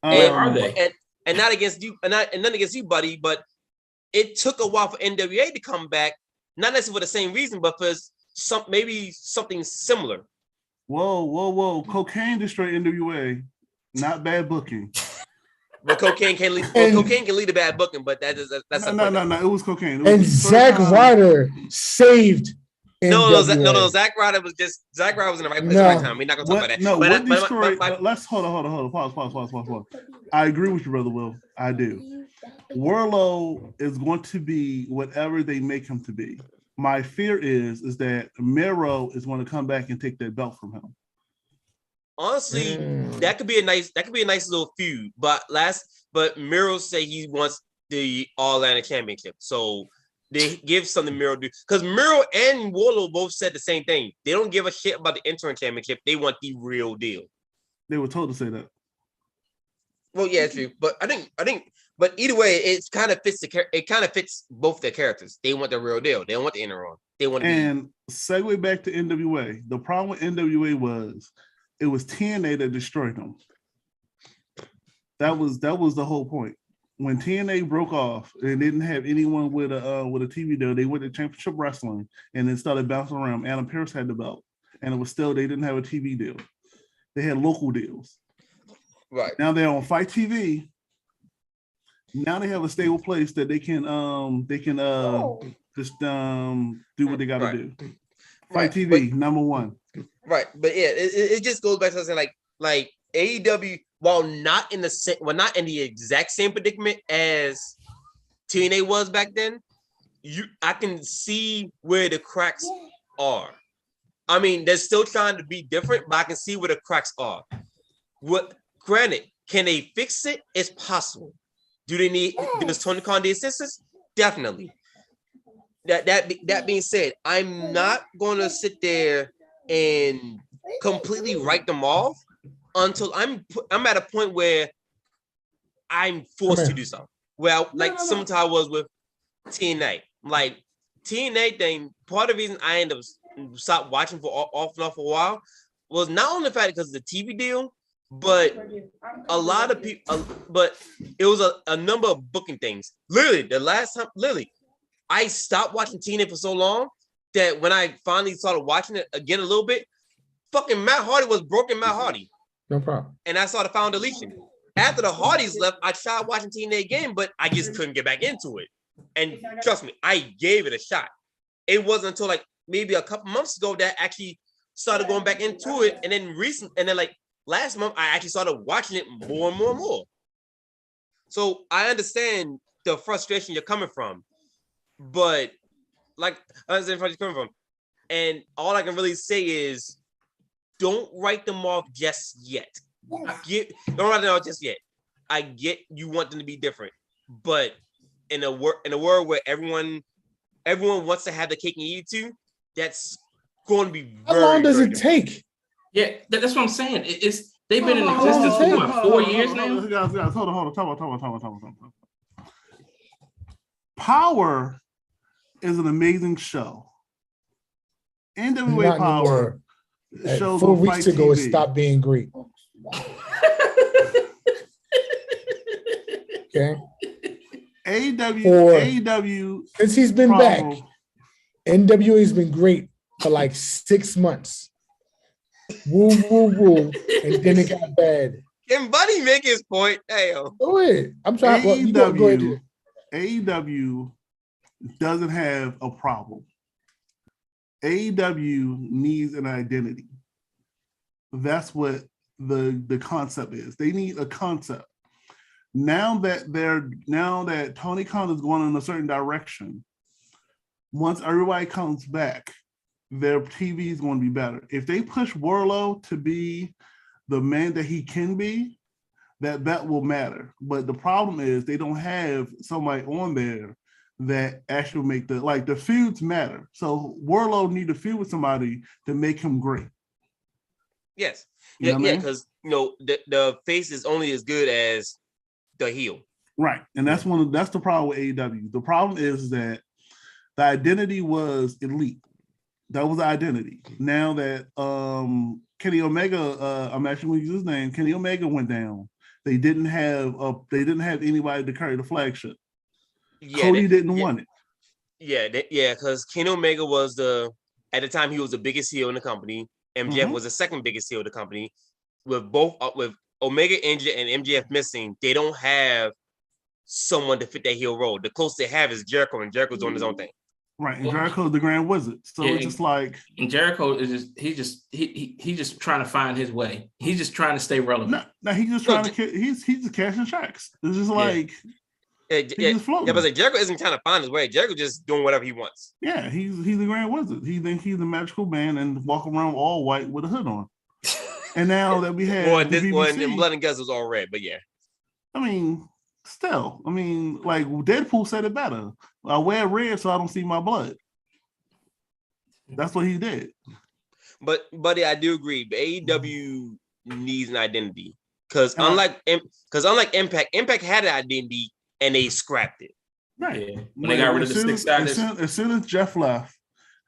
Where are they? And not against you, and nothing against you, buddy, but it took a while for NWA to come back, not necessarily for the same reason, but for maybe something similar. Whoa. Cocaine destroyed NWA, not bad booking. But cocaine can lead. Cocaine can lead to bad booking, but that's no. It was cocaine. Zack Ryder saved. No. Zack Ryder was in the right place at the right time. We're not gonna talk about that. No, what destroyed? Let's hold on. Pause. I agree with you, Brother Will. I do. Wardlow is going to be whatever they make him to be. My fear is that Miro is going to come back and take that belt from him. Honestly, that could be a nice little feud. But Miro say he wants the All Atlantic Championship, so they give something Miro do, because Miro and Wardlow both said the same thing. They don't give a shit about the interim championship. They want the real deal. They were told to say that. Well, yeah, true. But I think, but either way, it kind of fits both their characters. They want the real deal. They don't want the interim. They want. And segue back to NWA. The problem with NWA was it was TNA that destroyed them. That was the whole point. When TNA broke off and didn't have anyone with a TV deal, they went to Championship Wrestling and then started bouncing around. Adam Pearce had the belt, and it was still they didn't have a TV deal. They had local deals. Right. Now they're on Fight TV. Now they have a stable place that they can just do what they got to do. Fight TV, number one. Right, but yeah, it just goes back to something like AEW, while not in the exact same predicament as TNA was back then, I can see where the cracks are. I mean, they're still trying to be different, but I can see where the cracks are. Granted, can they fix it? It's possible. Does Tony Khan need assistance? Definitely. That being said, I'm not gonna sit there and completely write them off until I'm at a point where I'm forced to do something. Well, like sometimes I was with TNA. Like TNA thing, part of the reason I ended up stopped watching for off and off for a while was not only the fact because of the TV deal, but a lot of people. But it was a number of booking things. Literally, the last time, I stopped watching TNA for so long that when I finally started watching it again a little bit, fucking Matt Hardy was broken Matt Hardy. No problem. And I saw the found deletion. After the Hardys left, I tried watching TNA again, but I just couldn't get back into it. And trust me, I gave it a shot. It wasn't until like maybe a couple months ago that I actually started going back into it. And then like last month, I actually started watching it more and more and more. So I understand the frustration you're coming from. But like I understand where you're coming from. And all I can really say is don't write them off just yet. Don't write them off just yet. I get you want them to be different, but in a world where everyone wants to have the cake and eat it too, that's going to be How long does it take? Yeah, that's what I'm saying. They've been in existence for what, 4 years now? Guys, hold on. Talk about. Power is an amazing show. NWA Not Power anymore. shows 4 on weeks Fight ago, TV. it stopped being great. Okay. AEW since he's been back, NWA's been great for like 6 months. Woo, and then it got bad. Can Buddy make his point? Hey, go ahead. I'm trying. AEW, go ahead. AEW doesn't have a problem. AEW needs an identity. That's what the concept is. They need a concept. Now that Tony Khan is going in a certain direction, once everybody comes back, their TV is going to be better. If they push Wardlow to be the man that he can be, that will matter. But the problem is they don't have somebody on there that actually make the feuds matter. So Wardlow need to feud with somebody to make him great. Yes. Yeah, because the face is only as good as the heel. Right. And that's that's the problem with AEW. The problem is that the identity was elite. That was the identity. Now that Kenny Omega, I'm actually going to use his name, Kenny Omega went down. They didn't have anybody to carry the flagship. Yeah, Cody didn't want it. Yeah, because Kenny Omega was at the time he was the biggest heel in the company. MJF was the second biggest heel of the company. With Omega injured and MJF missing, they don't have someone to fit that heel role. The closest they have is Jericho, and Jericho's doing his own thing. Right, and Jericho's the Grand Wizard. So it's just like, and Jericho is he's just trying to find his way. He's just trying to stay relevant. No, he's just trying to he's just cashing checks. It's just like just floating. But Jericho isn't trying to find his way. Jericho just doing whatever he wants. Yeah, he's the Grand Wizard. He thinks he's a magical man and walk around all white with a hood on. And now that we have and Blood and Guts was all red, but yeah. I mean, still, like Deadpool said it better. I wear red so I don't see my blood. That's what he did. But buddy, I do agree. AEW needs an identity because unlike Impact had an identity and they scrapped it. Right. Yeah. When they got rid of the six-sided. As soon as Jeff left,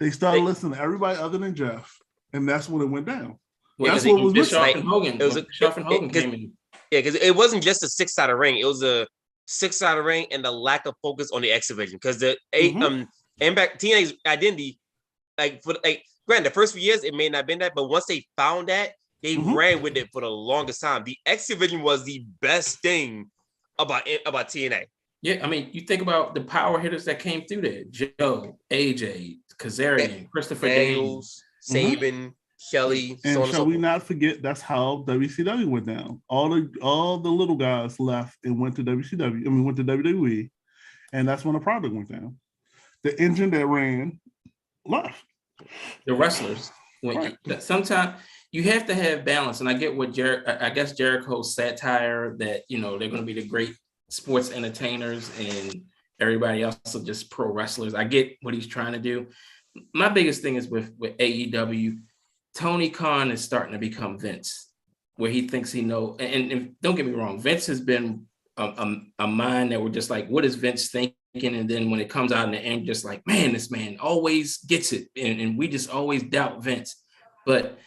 they started listening to everybody other than Jeff, and that's when it went down. Well, that's what was Bischoff and Hogan. Bischoff and Hogan came in. Yeah, because it wasn't just a 6-sided ring; it was a 6-sided ring and the lack of focus on the X division. Because the Impact TNA's identity, granted, the first few years it may not have been that, but once they found that, they ran with it for the longest time. The X division was the best thing about TNA. Yeah, you think about the power hitters that came through there: Joe, AJ, Kazarian, Christopher Daniels, Sabin. Shelly, and shall we not forget that's how WCW went down. All the little guys left and went to WCW. Went to WWE, and that's when the product went down. The engine that ran left. The wrestlers. Sometimes you have to have balance, and I get what I guess Jericho's satire that they're going to be the great sports entertainers, and everybody else are just pro wrestlers. I get what he's trying to do. My biggest thing is with AEW. Tony Khan is starting to become Vince, where he thinks he knows. And don't get me wrong, Vince has been a mind that we're just like, what is Vince thinking? And then when it comes out in the end, just like, man, this man always gets it. And we just always doubt Vince. But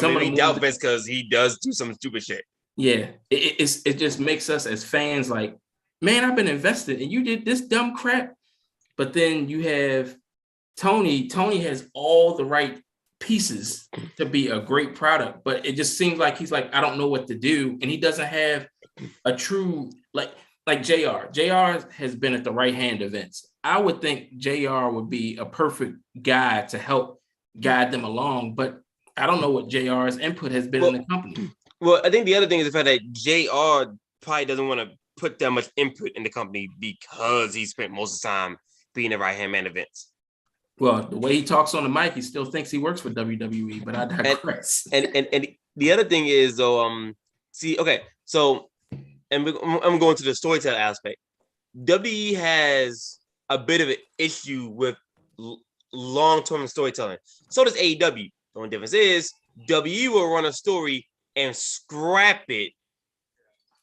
we doubt Vince because he does do some stupid shit. Yeah, it just makes us as fans like, man, I've been invested and you did this dumb crap. But then you have Tony. Tony has all the right pieces to be a great product, but it just seems like he's like, I don't know what to do, and he doesn't have a true like JR. JR has been at the right hand of Vince. I would think JR would be a perfect guy to help guide them along, but I don't know what JR's input has been in the company. Well, I think the other thing is the fact that JR probably doesn't want to put that much input in the company because he spent most of the time being the right hand man of Vince. Well, the way he talks on the mic, he still thinks he works for WWE, but I digress. And the other thing is, though, so and I'm going to the storytelling aspect. WWE has a bit of an issue with long-term storytelling. So does AEW. The only difference is WWE will run a story and scrap it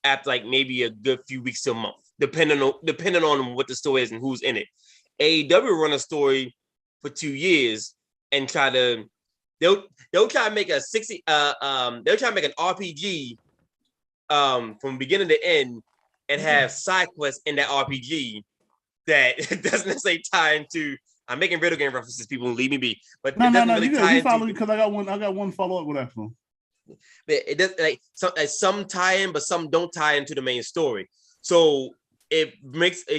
after like maybe a good few weeks to a month, depending on what the story is and who's in it. AEW will run a story for 2 years and they'll try to make a 60 they'll try to make an RPG from beginning to end and have side quests in that RPG that doesn't necessarily tie into. I'm making video game references, people leave me be. But no, you follow me because I got one follow up with that one. It does like some tie in, but some don't tie into the main story. So it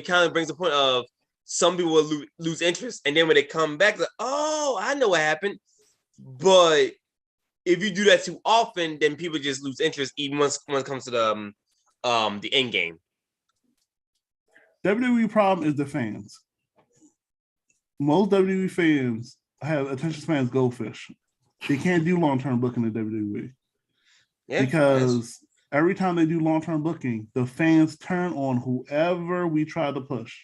kind of brings the point of some people will lose interest, and then when they come back, like, oh, I know what happened. But if you do that too often, then people just lose interest, even when it comes to the end game. WWE problem is the fans. Most WWE fans have attention spans goldfish. They can't do long-term booking in WWE. Yeah, because every time they do long-term booking, the fans turn on whoever we try to push.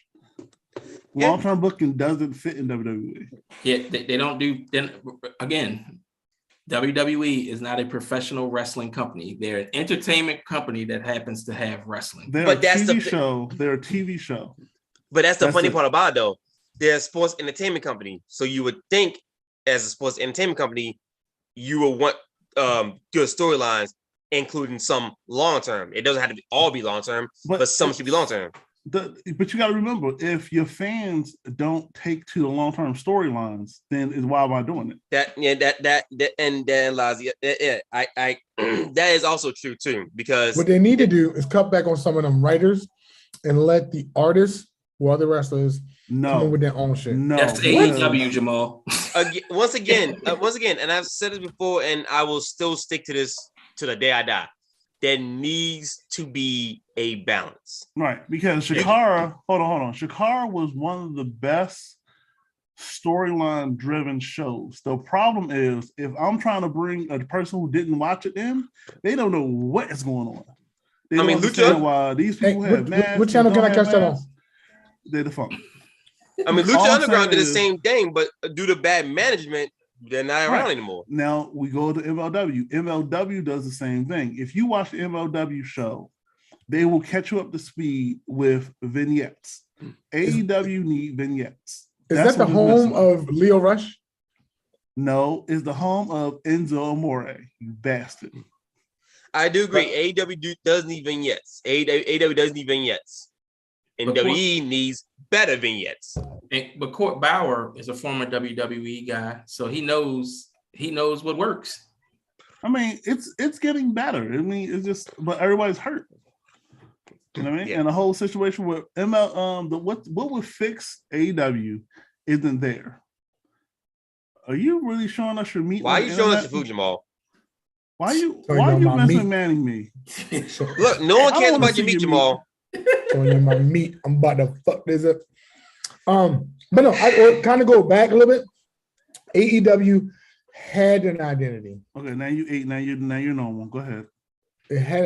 Long-term booking doesn't fit in WWE. Yeah, they don't do. Then again, WWE is not a professional wrestling company. They're an entertainment company that happens to have wrestling. They're a TV show. But that's the funny part about it, though. They're a sports entertainment company. So you would think, as a sports entertainment company, you will want good storylines, including some long-term. It doesn't have to all be long-term, but some should be long-term. But you got to remember, if your fans don't take to the long-term storylines, then why am I doing it? That lies. I that is also true too, because what they need to do is cut back on some of them writers and let the artists or other wrestlers come in with their own shit. No, that's AEW, Jamal. Once again, and I've said it before, and I will still stick to this to the day I die. There needs to be a balance. Right, because Shakara, hold on. Shakara was one of the best storyline-driven shows. The problem is, if I'm trying to bring a person who didn't watch it in, they don't know what is going on. They don't understand why these people have masks. What channel can I catch that on? They're the funk. I mean, Lucha Underground did the same thing, but due to bad management, they're not around anymore. Now we go to MLW. MLW does the same thing. If you watch the MLW show, they will catch you up to speed with vignettes. AEW need vignettes. That's that the home of Leo Rush? No, it's the home of Enzo Amore, you bastard. I do agree. AEW does need vignettes. AEW does need vignettes. And WWE needs better vignettes. But Court Bauer is a former WWE guy, so he knows what works. I mean, it's getting better. I mean, it's just, but everybody's hurt. You know what I mean? Yeah. And the whole situation with what would fix AEW isn't there. Are you really showing us your meat? Why are you showing us your food, Jamal? Why are you manning me? Look, no one cares about your meat, Jamal. Showing you my meat. I'm about to fuck this up. But no, I kind of go back a little bit. AEW had an identity. Okay, now you ate. Now you're normal. Go ahead. They had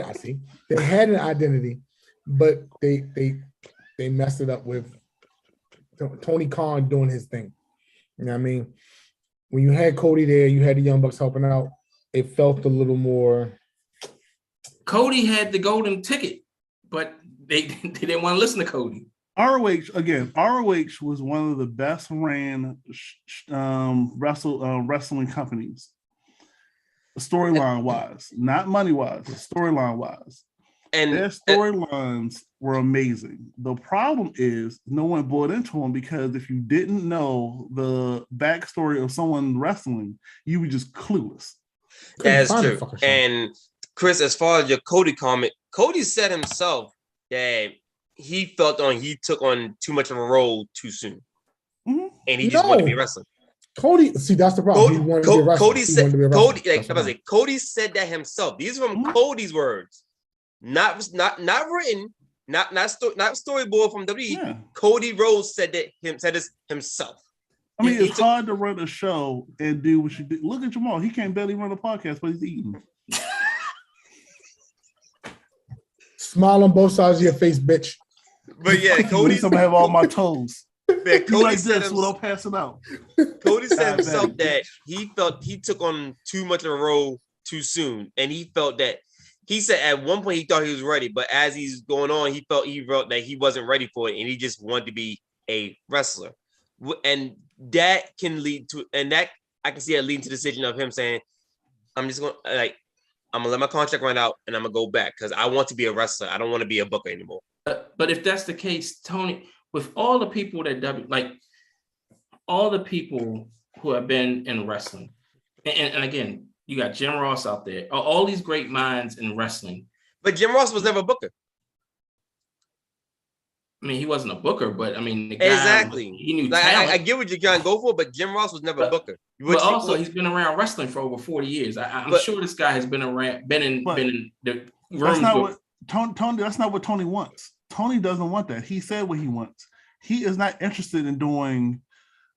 an identity, but they messed it up with Tony Khan doing his thing. You know what I mean? When you had Cody there, you had the Young Bucks helping out. It felt a little more. Cody had the golden ticket, but they didn't want to listen to Cody. ROH was one of the best ran wrestling companies, storyline wise, not money wise, storyline wise. And their storylines were amazing. The problem is no one bought into them because if you didn't know the backstory of someone wrestling, you were just clueless. That's true. And Chris, as far as your Cody comment, Cody said himself that he felt he took on too much of a role too soon, and he just wanted to be wrestling. Cody, see, that's the problem. Cody said that himself. These are from Cody's words, not written, not storyboard from WWE. Yeah. Cody Rhodes said this himself. I mean, it's hard to run a show and do what you do. Look at Jamal; he can't barely run a podcast, but he's eating. Smile on both sides of your face, bitch. But yeah, At Cody. least I'm gonna have all my toes. Man, Cody Like said this without passing out. Cody said God, himself that that he felt he took on too much of a role too soon, and he felt that he said at one point he thought he was ready, but as he's going on, he felt that he wasn't ready for it, and he just wanted to be a wrestler, and that can lead to, and that I can see it leading to the decision of him saying, "I'm just going I'm gonna let my contract run out, and I'm gonna go back because I want to be a wrestler. I don't want to be a booker anymore." But if that's the case, Tony, with all the people that all the people who have been in wrestling, and again, you got Jim Ross out there, all these great minds in wrestling. But Jim Ross was never a booker. I mean, he wasn't a booker, but I mean, the guy, Exactly. he knew like, talent. I get what you're trying to go for, but Jim Ross was never a booker. But also, he's been around wrestling for over 40 years. I'm sure this guy has been around, been in the rooms. That's not what Tony. That's not what Tony wants. Tony doesn't want that. He said what he wants. He is not interested in doing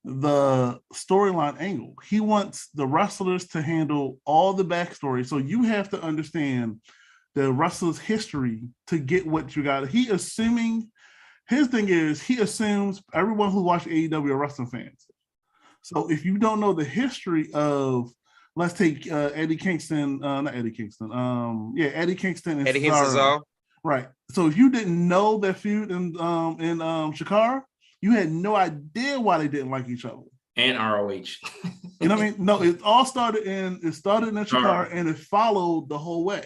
the storyline angle. He wants the wrestlers to handle all the backstory. So you have to understand the wrestler's history to get what you got. His thing is he assumes everyone who watched AEW are wrestling fans. So if you don't know the history of, let's take Eddie Kingston, not Eddie Kingston. Eddie Kingston and Cesaro. Right. So if you didn't know that feud in Shikara, you had no idea why they didn't like each other. And ROH. You know what I mean? No, it all started in Shikara, and it followed the whole way.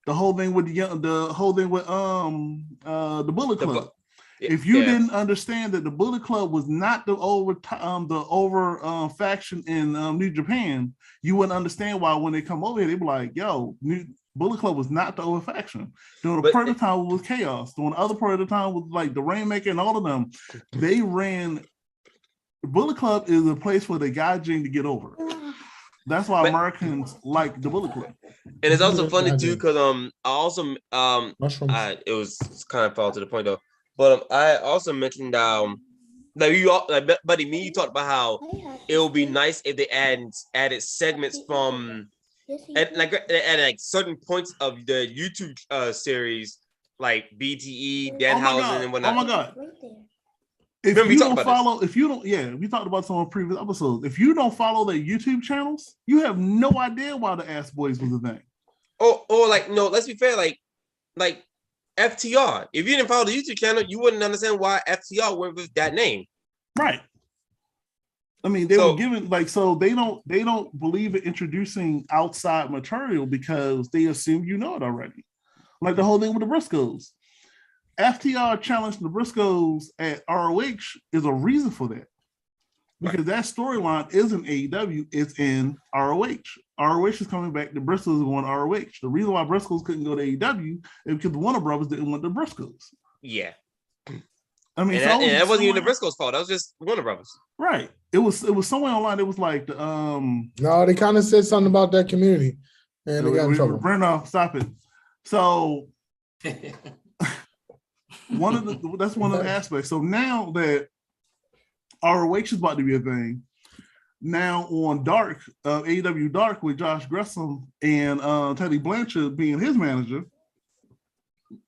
The whole thing with the Bullet Club. If you didn't understand that the Bullet Club was not the over faction in New Japan, you wouldn't understand why when they come over here, they be like, yo, Bullet Club was not the over faction. During the part of the time was Chaos. During the other part of the time was like the Rainmaker and all of them. They ran. Bullet Club is a place for the guy Jing to get over. That's why Americans like the Bullet Club. And it's also funny too because I also it was kind of fall to the point though. But I also mentioned buddy, you talked about how it would be nice if they added segments from at certain points of the YouTube series, like BTE, Danhausen, and whatnot. Oh my God! We talked about some of the previous episodes. If you don't follow their YouTube channels, you have no idea why the Ass Boys was a thing. Or like, no, let's be fair, like FTR. If you didn't follow the YouTube channel, you wouldn't understand why FTR went with that name. Right. I mean, they were given so they don't believe in introducing outside material because they assume you know it already. Like the whole thing with the Briscoes. FTR challenged the Briscoes at ROH is a reason for that. Because that storyline isn't AEW, it's in ROH. ROH is coming back, the Briscoes are going to ROH. The reason why Briscoes couldn't go to AEW is because the Warner Brothers didn't want the Briscoes. Yeah. I mean, that wasn't even the Briscoes' fault. That was just Warner Brothers. Right. It was somewhere online. It was like No, they kind of said something about that community, and they got in trouble. Brenda, stop it. So that's one of the aspects. So now that ROH is about to be a thing, now on Dark, AEW Dark with Josh Gresham and Teddy Blanchard being his manager,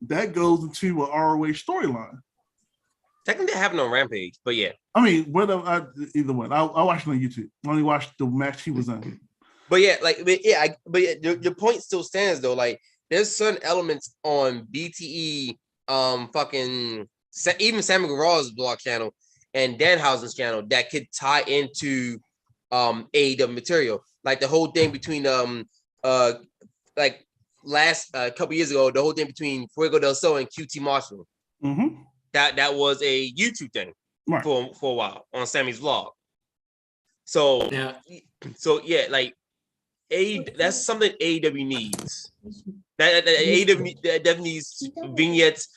that goes into a ROH storyline. Technically, it happened on Rampage, but yeah. I mean, either one. I watched it on YouTube. I only watched the match he was in. But yeah, your point still stands though. Like, there's certain elements on BTE, even Sammy Guevara's blog channel and Danhausen's channel that could tie into AEW material. Like the whole thing between last couple years ago, the whole thing between Fuego del Sol and QT Marshall. Mm-hmm. That was a YouTube thing for a while on Sammy's vlog. So like that's something AEW needs. That AEW definitely needs vignettes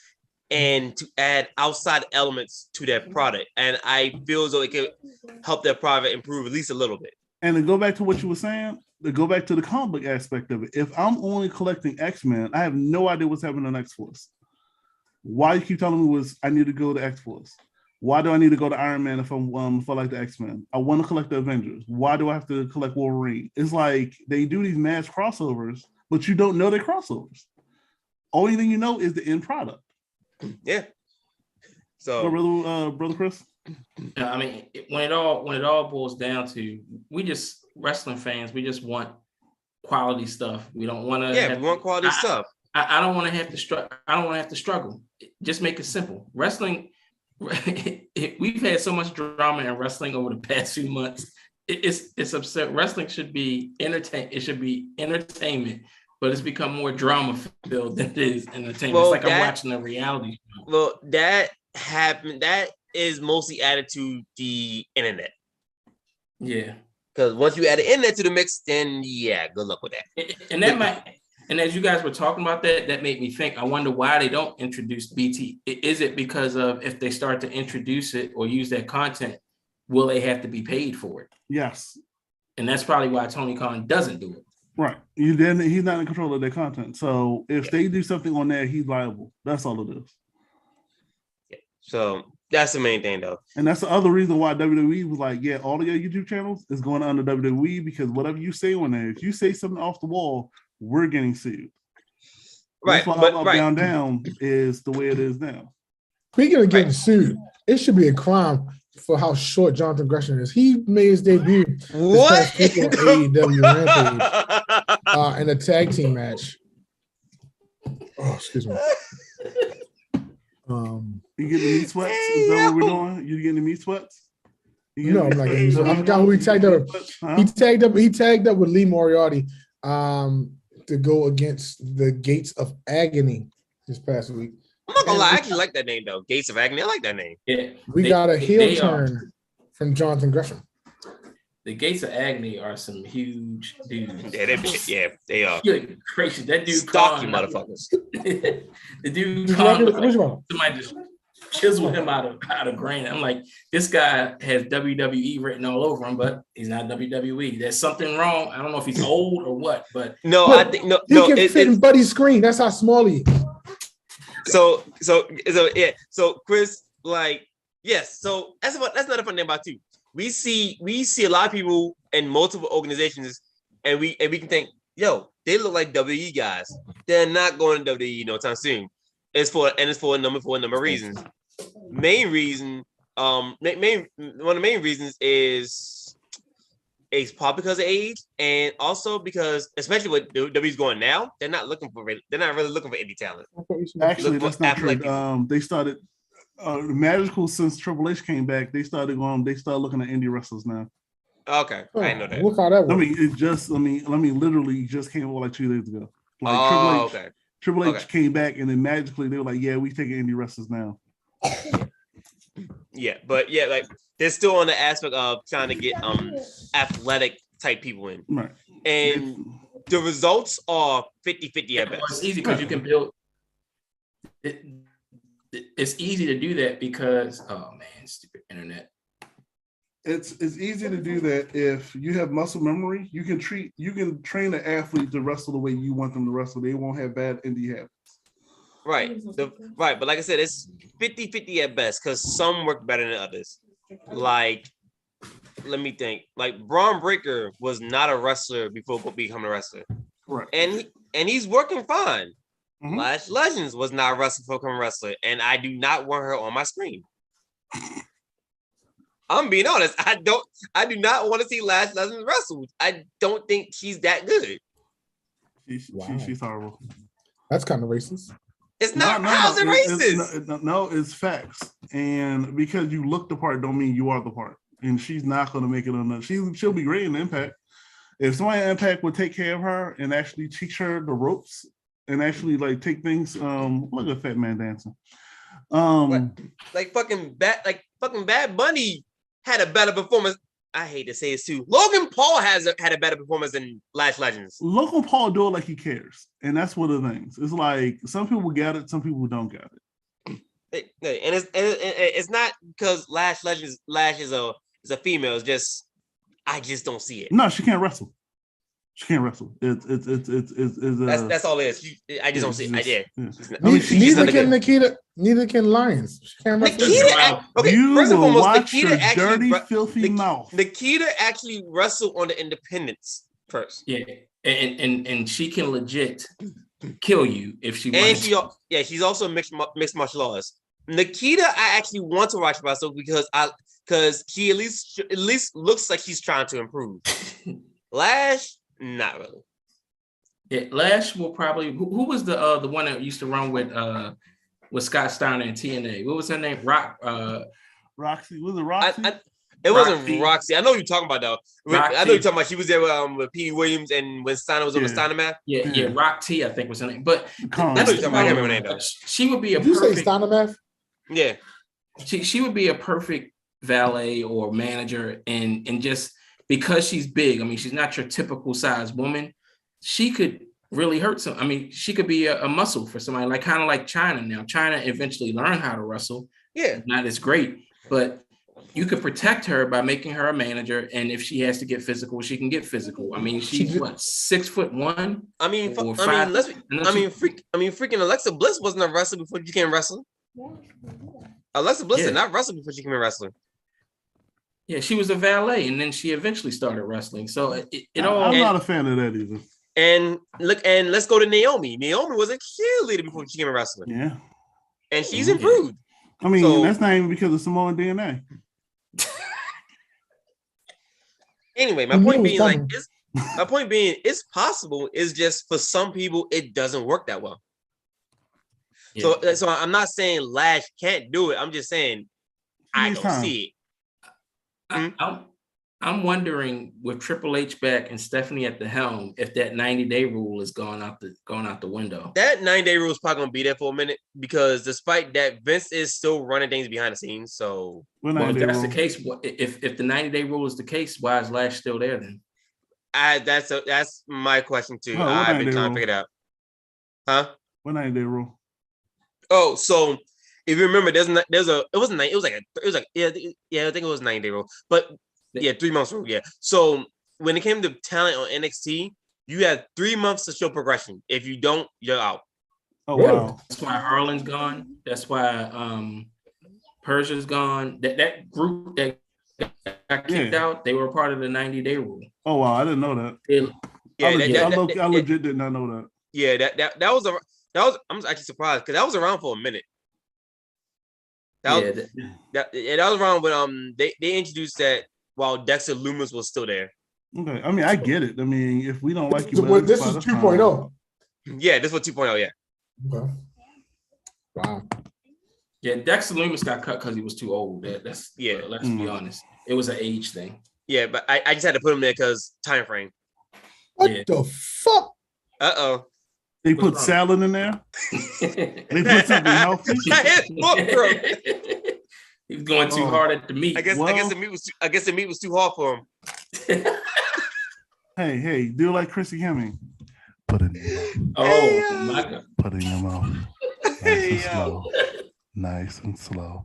and to add outside elements to their product. And I feel as though it could help their product improve at least a little bit. And to go back to what you were saying, to go back to the comic book aspect of it, if I'm only collecting X-Men, I have no idea what's happening on X-Force. Why you keep telling me I need to go to X-Force? Why do I need to go to Iron Man if I like the X-Men? I want to collect the Avengers. Why do I have to collect Wolverine? It's like they do these mass crossovers, but you don't know they're crossovers. Only thing you know is the end product. Yeah. So, brother Chris. I mean, when it all boils down to, we just wrestling fans. We just want quality stuff. We don't want to. Yeah, we want quality stuff. I don't want to have to struggle. I don't want to have to struggle. Just make it simple. Wrestling. We've had so much drama in wrestling over the past few months. It's absurd. Wrestling should be entertain. It should be entertainment, but it's become more drama filled than it is entertainment. Well, it's like I'm watching a reality show. Well, that happened. That is mostly added to the internet. Yeah. Because once you add the internet to the mix, then yeah, good luck with that. And that might. And as you guys were talking about that made me think, I wonder why they don't introduce BT. Is it because of if they start to introduce it or use that content, will they have to be paid for it? Yes. And that's probably why Tony Khan doesn't do it. Right. He's not in control of their content. So if they do something on there, he's liable. That's all it is. Yeah. So that's the main thing, though. And that's the other reason why WWE was like, yeah, all of your YouTube channels is going under WWE because whatever you say on there, if you say something off the wall, we're getting sued. Right. That's why up, down is the way it is now. Speaking of getting sued, it should be a crime for how short Jonathan Gresham is. He made his debut What? on AEW Rampage in a tag team match. Oh, excuse me. You getting the meat sweats? Is that what we're doing? You getting the meat sweats? No, I'm not getting the I forgot who he tagged up with. Huh? He tagged up with Lee Moriarty to go against the Gates of Agony this past week. I'm not gonna lie, I actually like that name though. Gates of Agony. I like that name. Yeah. We got a heel turn from Jonathan Gresham. The Gates of Agony are some huge dudes. Yeah, they are. Good gracious, that dude stocky motherfuckers. The dude somebody just chiseled him out of granite. I'm like, this guy has WWE written all over him, but he's not WWE. There's something wrong. I don't know if he's old or what, but I think he can fit in Buddy's screen. That's how small he is. So yeah. So Chris, like, yes. So that's another fun thing about too. We see a lot of people in multiple organizations, and we can think, yo, they look like WWE guys. They're not going to WWE no time soon. It's for a number of reasons. Main reason, one of the main reasons is it's probably because of age, and also because, especially with WWE's going now, they're not really looking for indie talent. Actually, that's not true. They started magical since Triple H came back. They started looking at indie wrestlers now. Okay, I didn't know that. Look how that works. I mean, literally just came out like 2 days ago. Like Triple H came back, and then magically they were like, "Yeah, we taking indie wrestlers now." Yeah, but yeah, like they're still on the aspect of trying to get athletic type people in, right? And the results are 50-50 at best. It's easy because you can build. It's easy to do that because stupid internet. It's easy to do that if you have muscle memory. You can train an athlete to wrestle the way you want them to wrestle. They won't have bad indie habits. Right. But like I said, it's 50-50 at best because some work better than others. Like, let me think. Like Braun Breaker was not a wrestler before becoming a wrestler. Right. And he's working fine. Mm-hmm. Lash Legends was not a wrestler before becoming a wrestler, and I do not want her on my screen. I'm being honest. I do not want to see Lash Legends wrestled. I don't think she's that good. She's horrible. That's kind of racist. It's not. How's it racist? It's facts. And because you look the part, don't mean you are the part. And she's not going to make it on that. She'll be great in Impact. If somebody in Impact would take care of her and actually teach her the ropes and actually like take things. Look at Fat Man dancing. Like fucking Bad Bunny had a better performance. I hate to say this too. Logan Paul had a better performance than Lash Legends. Logan Paul do it like he cares, and that's one of the things. It's like some people get it, some people don't get it. And it's not because Lash is a female. It's just I just don't see it. No, she can't wrestle. She can't wrestle. It's that's all it is. I just don't see it. Neither can Nikita. Neither can Lions. She can't wrestle. First and foremost, Nikita actually filthy mouth. Nikita actually wrestled on the independents first. Yeah, and she can legit kill you if she wanted to. She's also mixed martial arts. Nikita, I actually want to watch wrestle because she at least looks like she's trying to improve. Lash, not really. Yeah, Lash will probably. Who was the one that used to run with Scott Steiner and TNA? What was her name? Roxy. Was it Roxy? It wasn't Roxy. I know what you're talking about though. Roxy. I know you're talking about. She was there with Pete Williams and when Steiner was on the Steiner Math. Yeah, Rock T, I think was her name. But I know you're talking about. I can't remember her name though. She would be a Did you perfect. say Steiner Math? Yeah. She would be a perfect valet or manager, and just because she's big. I mean, she's not your typical size woman. She could really hurt some. I mean, she could be a muscle for somebody, like kind of like China. Now, China eventually learned how to wrestle. Yeah, not as great, but you could protect her by making her a manager. And if she has to get physical, she can get physical. I mean, she's what, 6'1"? Freaking Alexa Bliss wasn't a wrestler before she became wrestling. Alexa Bliss did not wrestle before she became a wrestler. Yeah, she was a valet, and then she eventually started wrestling. So it all. I'm not a fan of that either. And let's go to Naomi. Naomi was a cheerleader before she became a wrestler. Yeah, and she's improved. I mean, that's not even because of Samoan DNA. Anyway, my point being, it's possible. It's just for some people, it doesn't work that well. Yeah. So I'm not saying Lash can't do it. I'm just saying I don't see it. I'm wondering with Triple H back and Stephanie at the helm, if that 90-day rule is gone out the window. That 90-day rule is probably gonna be there for a minute because despite that, Vince is still running things behind the scenes. So if that's the case, if the 90-day rule is the case, why is Lash still there then? That's my question too. I've been trying to figure it out. Huh? What 90-day rule? Oh, so if you remember, I think it was 90-day rule, but 3 months rule. Yeah. So when it came to talent on NXT, you had 3 months to show progression. If you don't, you're out. Oh wow. That's why Harlan's gone. That's why Persia's gone. That group that got kicked out, they were part of the 90-day rule. Oh wow, I didn't know that. I legit did not know that. Yeah, that was I'm actually surprised because that was around for a minute. That was around when they introduced that while Dexter Lumis was still there. Okay, I mean I get it. I mean if we don't like you, this is 2.0. Yeah, this was 2.0. Yeah. Okay. Wow. Yeah, Dexter Lumis got cut because he was too old. Let's be honest. It was an age thing. Yeah, but I just had to put him there because time frame. What the fuck? Uh-oh. They put salad in there. They put something healthy. He's going too hard at the meat. I guess the meat was too hard for him. Hey, do you like Chrissy Hemming? Put it in your mouth. Oh my God. Put it in your mouth. Nice and slow. Nice and slow.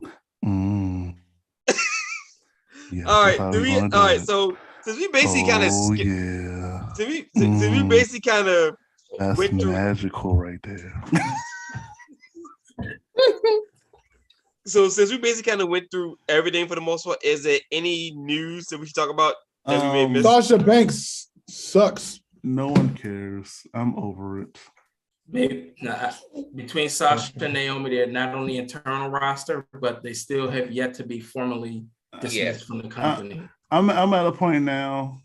Yeah, all right. So since we basically kind of since we basically kind of that's magical right there. So since we basically kind of went through everything for the most part, is there any news that we should talk about that we may miss? Sasha Banks sucks. No one cares. I'm over it. Maybe between Sasha and Naomi, they're not on the internal roster, but they still have yet to be formally dismissed from the company. I'm at a point now.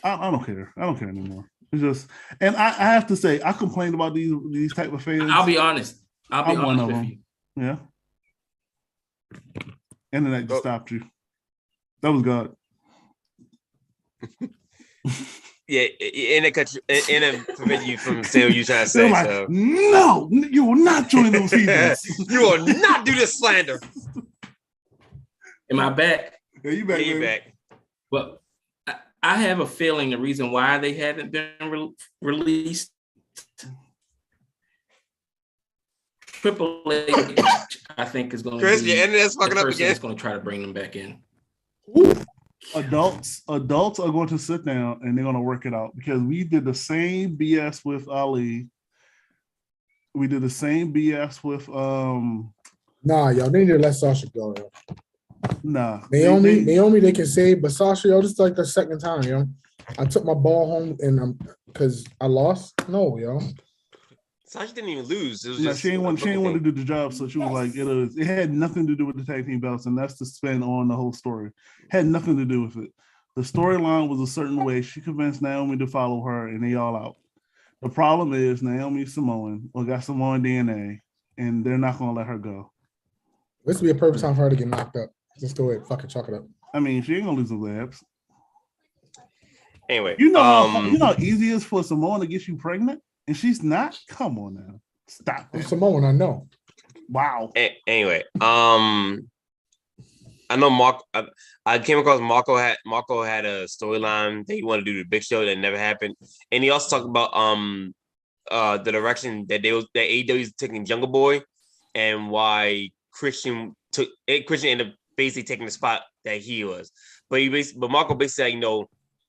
I don't care. I don't care anymore. It's just, and I have to say, I complained about these type of fans. I'll be honest. I'm one of with them. you. Yeah. Internet just stopped you. That was God. Yeah, and it prevented you from saying what you trying to say. Like, so. No, you will not join those heathens. You will not do this slander. Am I back? Yeah, you back. You back. Well, I have a feeling the reason why they haven't been released. Triple H, I think, is going to be your internet's fucking up again. It's going to try to bring them back in. Adults are going to sit down and they're going to work it out because we did the same BS with Ali. We did the same BS with Nah, y'all need to let Sasha go. Yo. Nah, Naomi, they can save, but Sasha, yo, this is like the second time, yo. I took my ball home and because I lost. No, yo. Sasha didn't even lose. It was No, just she ain't want to okay. do the job, so she was like, it had nothing to do with the tag team belts, and that's the spin on the whole story. Had nothing to do with it. The storyline was a certain way. She convinced Naomi to follow her, and they all out. The problem is Naomi Samoan or got Samoan DNA, and they're not going to let her go. This would be a perfect time for her to get knocked up. Just go ahead, fucking chalk it up. I mean, she ain't gonna lose the labs. Anyway, you know how easy it is for Samoan to get you pregnant, and she's not. Come on now, stop. I'm Samoan, I know. Wow. Anyway, I know Mark. I came across Marco had a storyline that he wanted to do the Big Show that never happened, and he also talked about the direction that AEW is taking Jungle Boy, and why Christian ended up basically taking the spot that he was. But Marco basically said,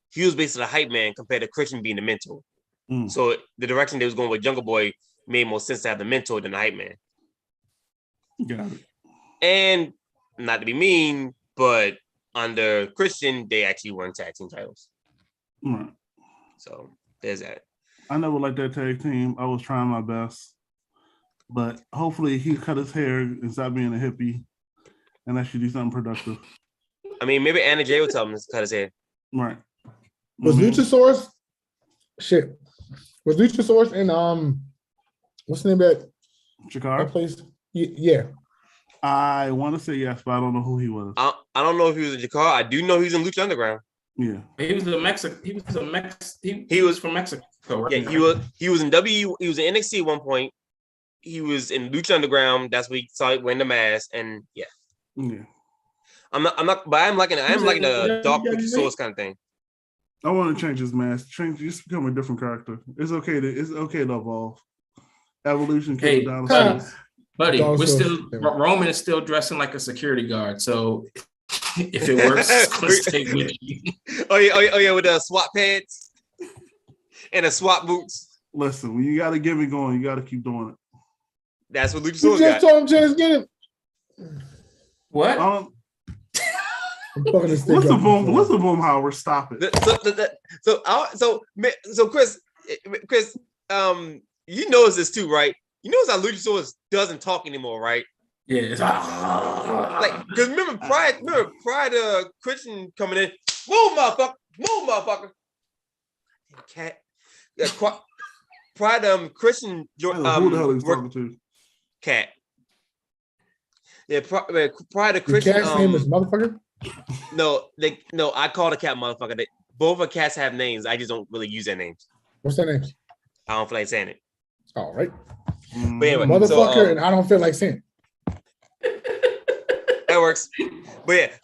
he was basically the hype man compared to Christian being the mentor. So the direction they was going with Jungle Boy made more sense to have the mentor than the hype man. Got it. And not to be mean, but under Christian, they actually won tag team titles. Right. So there's that. I never liked that tag team. I was trying my best. But hopefully he cut his hair and stop being a hippie and actually do something productive. I mean, maybe Anna Jay would tell him to cut his hair. Right. Was Luchasaurus? Shit. Was Luchasaurus in what's the name of that? Chikara? That place? Yeah. I want to say yes, but I don't know who he was. I don't know if he was in Chikara. I do know he's in Lucha Underground. Yeah. He was from Mexico, right? Yeah, he was in he was in NXT at one point. He was in Lucha Underground. That's where he saw it wearing the mask, and yeah. I'm not, but I'm liking the dark Luchasaurus kind of thing. I want to change his mask. Just become a different character. It's okay to evolve. Evolution came down. Buddy, Roman is still dressing like a security guard. So if it works, let's take with you. Oh yeah, with the SWAT pads and the SWAT boots. Listen, when you got to get me going, you got to keep doing it. That's what Luchasaurus got. You just told him, just get him. What? Listen, boom, Howard, stop it. So Chris, you notice this too, right? You notice how Luchasaurus doesn't talk anymore, right? Yeah. It's because remember prior to Christian coming in, move, motherfucker. Cat. Yeah, prior to Christian. Who the hell he's talking to? Cat. Yeah, prior to Christian. The cat's name is motherfucker. No, I call the cat motherfucker. Both of cats have names. I just don't really use their names. What's their names? I don't feel like saying it. All right. But anyway, motherfucker, and I don't feel like saying it. That works. But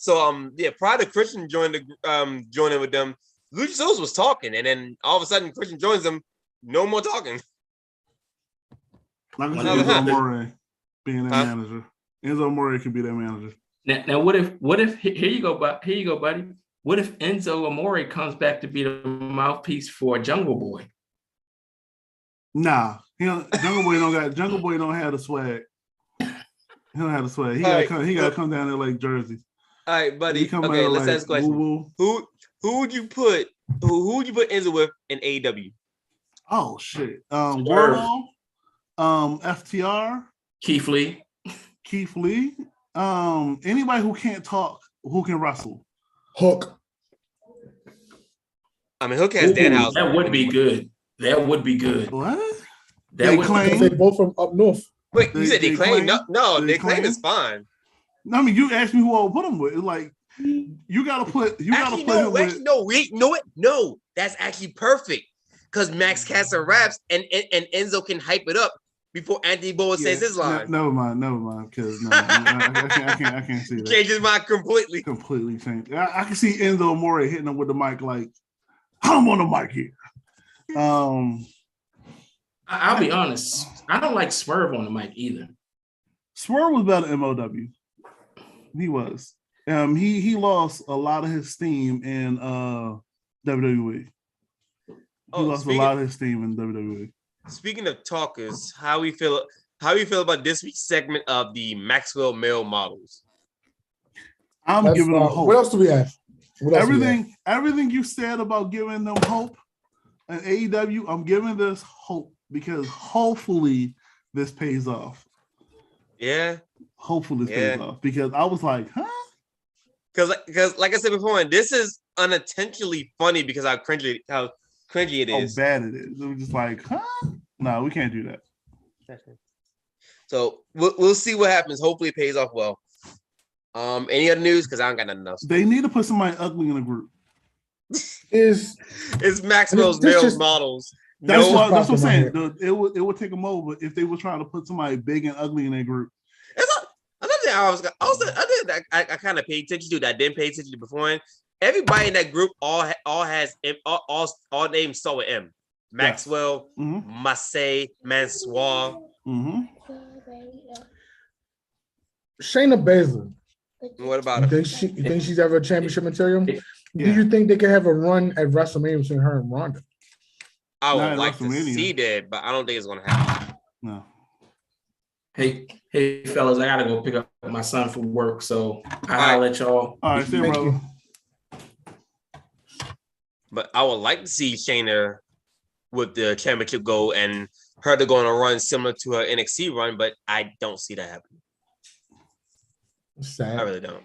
yeah, prior to Christian joining with them, Luchasaurus was talking, and then all of a sudden Christian joins them. No more talking. Like Enzo Amore being their manager. Enzo Amore could be their manager. Now what if here you go, buddy. What if Enzo Amore comes back to be the mouthpiece for Jungle Boy? Nah, Jungle Boy don't have the swag. He don't have the swag. He gotta come down there like Jersey. All right, buddy. Okay, let's ask a question. Who would you put Enzo with in AEW? Oh shit. Warlow, FTR, Keith Lee. Anybody who can't talk, who can wrestle. Hook. I mean, Hook has Danhausen. That would be good. What? They claim they both from up north. Wait, you said they claim? No, they claim is fine. No, I mean, you asked me who I would put him with. It's like you gotta put him with. No, that's actually perfect because Max Caster raps and Enzo can hype it up before Anthony Boa says his line. Never mind, because I can't see that. Change his mind completely. Completely changed. I can see Enzo Amore hitting him with the mic like, I'm on the mic here. I'll be honest. I don't like Swerve on the mic either. Swerve was better MOW. He was. He lost a lot of his steam in WWE. He lost a lot of his steam in WWE. Speaking of talkers, how you feel about this week's segment of the Maxwell male models? I'm giving them hope. What else do we have? Everything you said about giving them hope and AEW, I'm giving this hope because hopefully this pays off. Yeah. Hopefully this pays off because I was like, huh? Because like I said before, and this is unintentionally funny because how cringy it is. How bad it is. It was just like, huh? No, we can't do that. So we'll see what happens. Hopefully it pays off well. Any other news? Because I don't got nothing else. They need to put somebody ugly in the group. It's Maxwell's male models. That's what I'm saying. It would take them over if they were trying to put somebody big and ugly in their group. Another thing I kind of paid attention to that I didn't pay attention to before. Everybody in that group all names start with M. Maxwell, Massey, Mansoir. Shayna Baszler. What about her? You think she's ever championship material? Yeah. Do you think they could have a run at WrestleMania between her and Ronda? I would like to see that, but I don't think it's going to happen. No. Hey, fellas, I gotta go pick up my son from work, so I'll let y'all. All right, see you, brother. But I would like to see Shayna with the championship go and her to go on a run similar to her NXT run, but I don't see that happening. Sad. I really don't.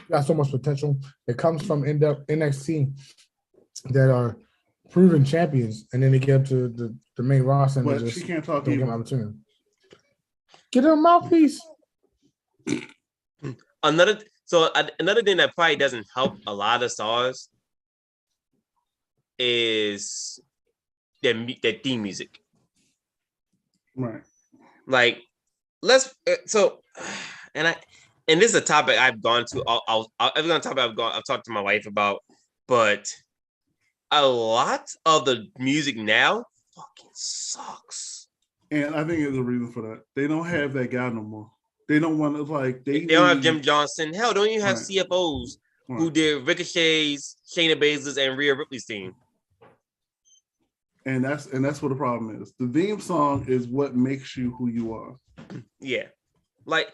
Got so much potential. It comes from NXT that are proven champions, and then they get up to the main roster and but just she can't talk don't either. get an opportunity. Get her a mouthpiece. Another thing that probably doesn't help a lot of stars is their theme music. Right. Like, and this is a topic I've gone to. I've talked to my wife about, but a lot of the music now fucking sucks. And I think there's a reason for that. They don't have that guy no more. They don't want to they don't have Jim Johnson. Hell, don't even have CFOs who did Ricochet's, Shayna Baszler's, and Rhea Ripley's theme. And that's what the problem is. The theme song is what makes you who you are. Yeah. Like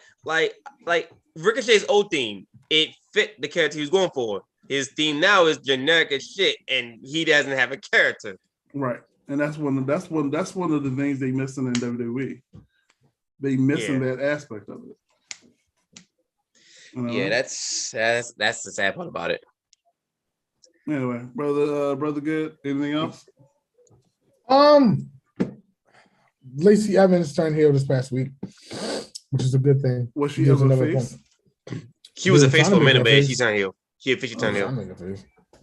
Ricochet's old theme, it fit the character he was going for. His theme now is generic as shit, and he doesn't have a character. Right, and that's one of the things they missing in WWE. They missing that aspect of it. You know? Yeah, that's the sad part about it. Anyway, brother, good. Anything else? Lacey Evans turned heel this past week, which is a good thing. Was she ever a face? She was a face for a minute, but she turned heel. She officially turned heel.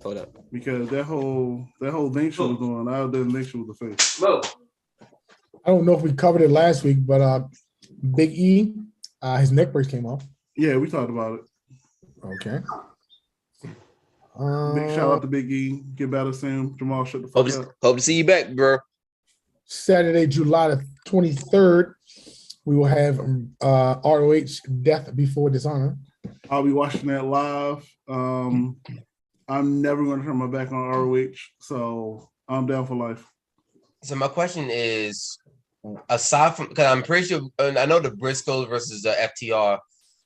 Hold up. Because that whole thing she was doing, I didn't think she was a face. Whoa. I don't know if we covered it last week, but Big E, his neck brace came off. Yeah, we talked about it. Okay. Big shout out to Big E. Get better soon. Jamal, shut the fuck up. Hope to see you back, bro. Saturday, July the 23rd, we will have ROH Death Before Dishonor. I'll be watching that live. I'm never going to turn my back on ROH, so I'm down for life. So my question is, aside from, because I'm pretty sure, I know the Briscoes versus the FTR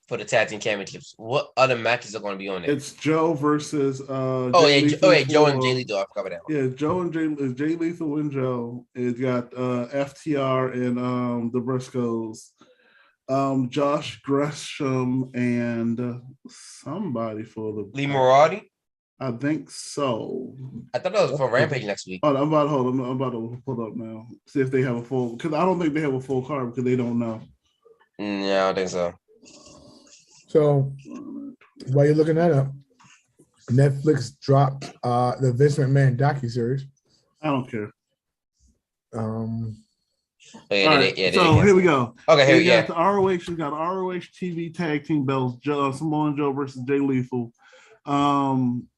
for the tag team championships, what other matches are going to be on there? It's Joe versus Joe and Jay Lethal. I forgot about that one. Yeah, Joe and Jay Lethal and Joe. It's got FTR and the Briscoes. Josh Gresham and somebody for the Lee Moriarty. I think so. I thought that was for Rampage next week. I'm about to pull up now. See if they have a full, because I don't think they have a full card because they don't know. Yeah, I don't think so. So while you're looking that up, Netflix dropped the Vince McMahon docuseries. I don't care. Here we go. Okay, here we go. The ROH. We got ROH TV tag team belts. Samoa Joe versus Jay Lethal.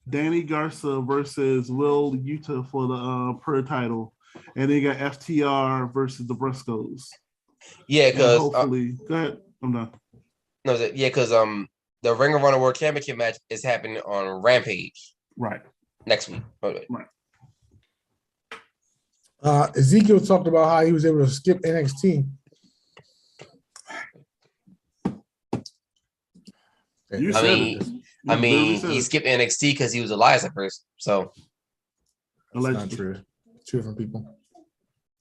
Danny Garza versus Will Yuta for the per title, and then you got FTR versus the Briscoes. Yeah, because hopefully, go ahead. I'm done. No, because the Ring of Honor World Championship match is happening on Rampage. Right. Next week. Okay. Right. Ezekiel talked about how he was able to skip NXT. You said it. I mean, he skipped NXT because he was Elias at first. So that's not true. Two different people.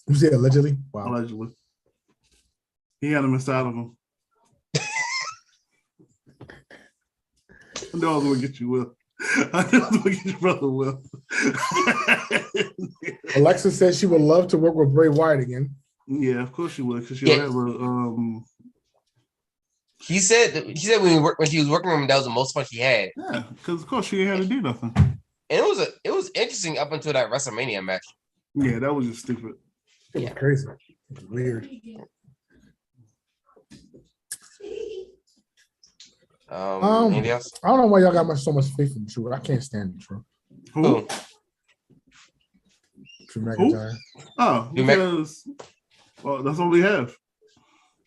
You said allegedly? Wow. Allegedly. He had him inside of him. I know I was going to get you, Will. I know I was going to get your brother, Will. Alexa says she would love to work with Bray Wyatt again. Yeah, of course she would, because she'll have a. He said when she was working with him, that was the most fun she had. Yeah, because of course she ain't had to do nothing. And it was interesting up until that WrestleMania match. Yeah, that was just stupid. It was crazy. It was weird. Anything else? I don't know why y'all got so much faith in Drew. I can't stand Drew. Who? Drew McIntyre. Oh, because that's what we have.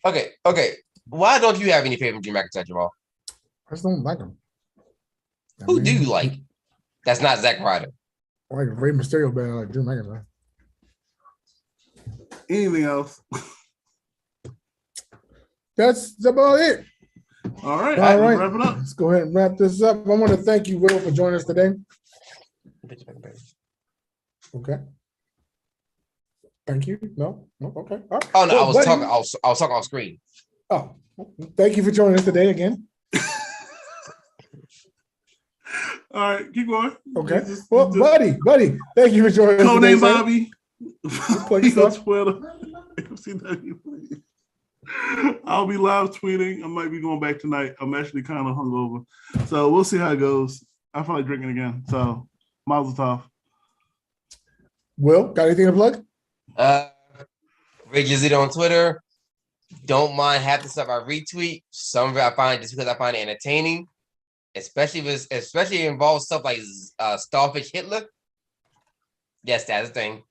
Okay. Why don't you have any faith in Drew McIntyre, Jamal? I just don't like him. Who do you like? That's not Zack Ryder. I like Rey Mysterio better than like Drew McIntyre. Anything else? That's about it. All right. Wrap it up. Let's go ahead and wrap this up. I want to thank you, Will, for joining us today. Okay. Thank you. No. Okay. All right. Oh no, I was talking off screen. Oh, thank you for joining us today again. All right, keep going. Okay. Well, buddy, thank you for joining us today. Codename Bobby. He's on Twitter. I'll be live tweeting. I might be going back tonight. I'm actually kind of hungover, so we'll see how it goes. I feel like drinking again. So, Mazel Tov. Will, got anything to plug? Ray Zito on Twitter. Don't mind half the stuff I retweet. Some of it I find just because I find it entertaining, especially if it involves stuff like Starfish Hitler. Yes, that's a thing.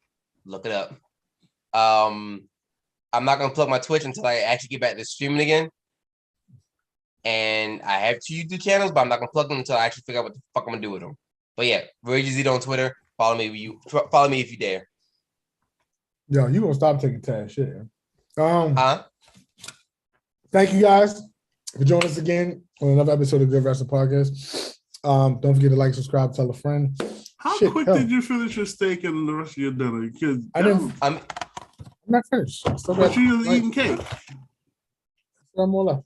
Look it up. I'm not gonna plug my Twitch until I actually get back to streaming again. And I have 2 YouTube channels, but I'm not gonna plug them until I actually figure out what the fuck I'm gonna do with them. But yeah, Ray Zito on Twitter. Follow me if you dare. Yo, you gonna stop taking Taz shit? Thank you guys for joining us again on another episode of Good Wrestling Podcast. Don't forget to like, subscribe, tell a friend. How quick did you finish your steak and the rest of your dinner? Because I'm not finished. But you was eating cake. I'm more left.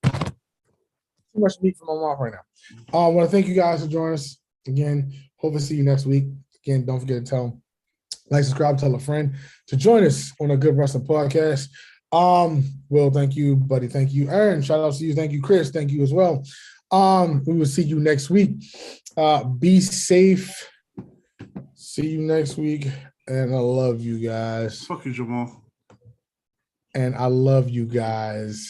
Too much meat for my mouth right now. I want to thank you guys for joining us again. Hope to see you next week. Again, don't forget to like, subscribe, tell a friend to join us on a Good Wrestling Podcast. Will, thank you, buddy. Thank you, Aaron. Shout out to you. Thank you, Chris. Thank you as well. We will see you next week. Be safe. See you next week. And I love you guys. Fuck you, Jamal. And I love you guys.